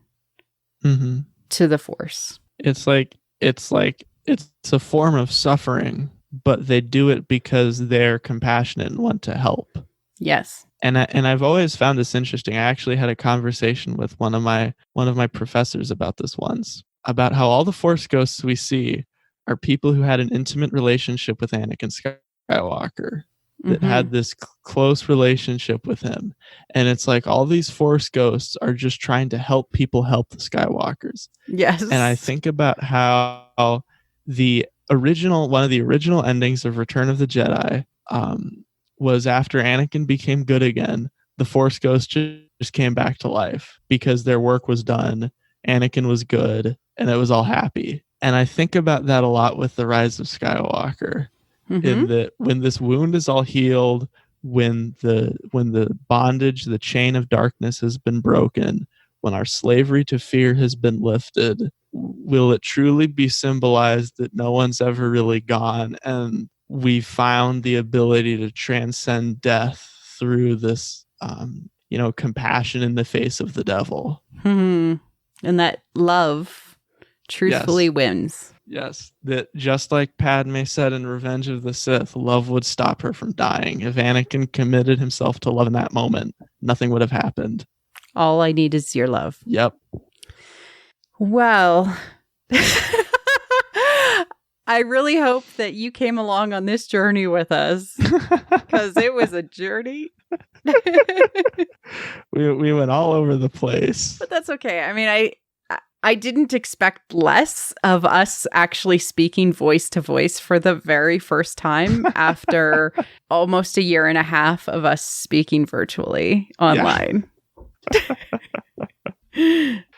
to the Force. It's a form of suffering, but they do it because they're compassionate and want to help. Yes. And I've always found this interesting. I actually had a conversation with one of my professors about this once, about how all the Force ghosts we see are people who had an intimate relationship with Anakin Skywalker, that had this close relationship with him. And it's like all these Force ghosts are just trying to help people help the Skywalkers. Yes. And I think about how one of the original endings of Return of the Jedi was after Anakin became good again, the Force ghosts just came back to life because their work was done. Anakin was good and it was all happy. And I think about that a lot with the Rise of Skywalker. In that when this wound is all healed, when the bondage, the chain of darkness has been broken, when our slavery to fear has been lifted, will it truly be symbolized that no one's ever really gone, and we found the ability to transcend death through this, compassion in the face of the devil. And that love truthfully wins. Yes, that just like Padme said in Revenge of the Sith, love would stop her from dying. If Anakin committed himself to love in that moment, nothing would have happened. All I need is your love. Yep. Well, I really hope that you came along on this journey with us, because it was a journey. we went all over the place. But that's okay. I mean, I didn't expect less of us actually speaking voice to voice for the very first time after almost a year and a half of us speaking virtually online.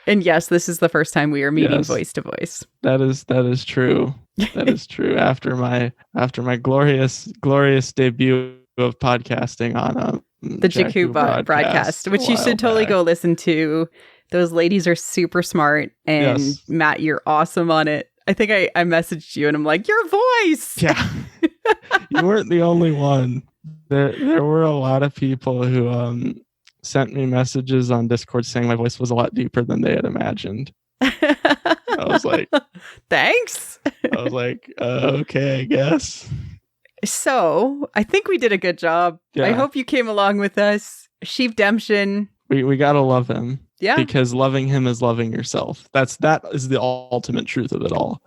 And yes, this is the first time we are meeting voice to voice. That is true. That is true. After my glorious debut of podcasting on the Jakku broadcast, which you should totally go listen to. Those ladies are super smart, and Matt, you're awesome on it. I think I messaged you and I'm like, your voice. Yeah. You weren't the only one. There were a lot of people who sent me messages on Discord saying my voice was a lot deeper than they had imagined. I was like, thanks. I was like, okay, I guess. So I think we did a good job. Yeah. I hope you came along with us. Sheevdemption. We gotta love him. Yeah. Because loving him is loving yourself. That is the ultimate truth of it all.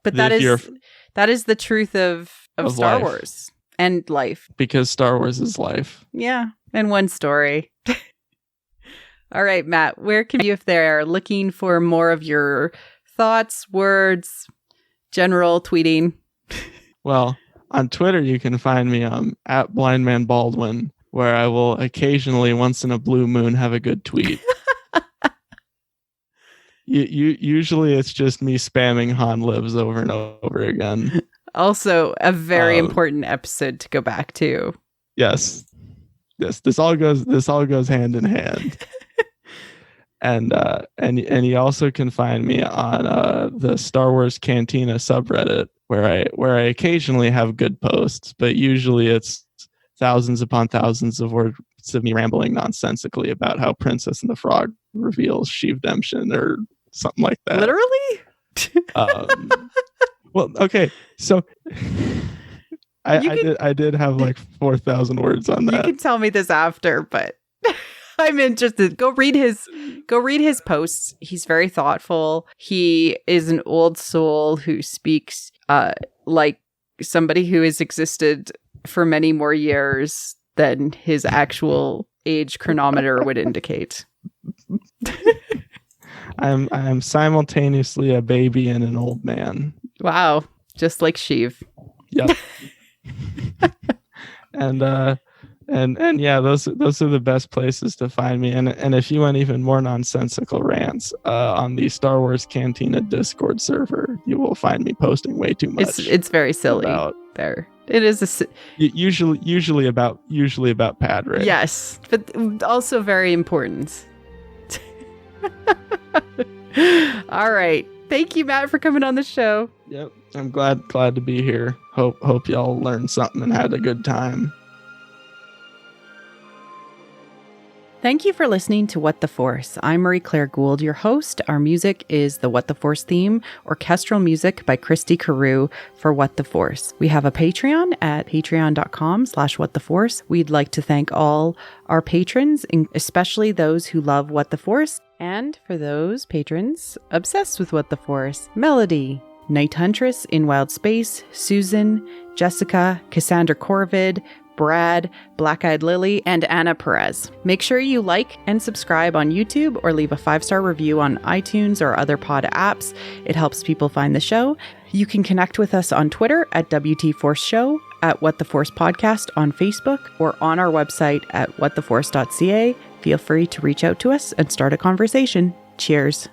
But that is the truth of Star life. Wars and life. Because Star Wars is life. Yeah. And one story. All right, Matt, where can you, if they're looking for more of your thoughts, words, general tweeting? Well, on Twitter, you can find me at BlindmanBaldwin, where I will occasionally, once in a blue moon, have a good tweet. Usually it's just me spamming Han lives over and over again. Also, a very important episode to go back to. Yes. This all goes hand in hand. And you also can find me on the Star Wars Cantina subreddit, where I occasionally have good posts, but usually it's thousands upon thousands of words of me rambling nonsensically about how Princess and the Frog reveals Sheevdemption or something like that. Literally? Well, okay, so I did have like 4,000 words on that. You can tell me this after, but I'm interested. Go read his posts. He's very thoughtful. He is an old soul who speaks like somebody who has existed for many more years than his actual age chronometer would indicate. I'm simultaneously a baby and an old man. Wow, just like Sheev. Yep. And yeah, those are the best places to find me. And if you want even more nonsensical rants on the Star Wars Cantina Discord server, you will find me posting way too much. It's very silly there. It is usually about Padre. Yes, but also very important. All right. Thank you, Matt, for coming on the show. Yep. I'm glad to be here. Hope y'all learned something and had a good time. Thank you for listening to What the Force. I'm Marie Claire Gould, your host. Our music is the What the Force theme, orchestral music by Christy Carew for What the Force. We have a Patreon at patreon.com/whattheforce. We'd like to thank all our patrons, especially those who love What the Force. And for those patrons obsessed with What the Force, Melody, Night Huntress in Wild Space, Susan, Jessica, Cassandra Corvid, Brad, Black-Eyed Lily, and Anna Perez. Make sure you like and subscribe on YouTube or leave a 5-star review on iTunes or other pod apps. It helps people find the show. You can connect with us on Twitter at WT Force Show, at What the Force Podcast on Facebook, or on our website at whattheforce.ca. Feel free to reach out to us and start a conversation. Cheers.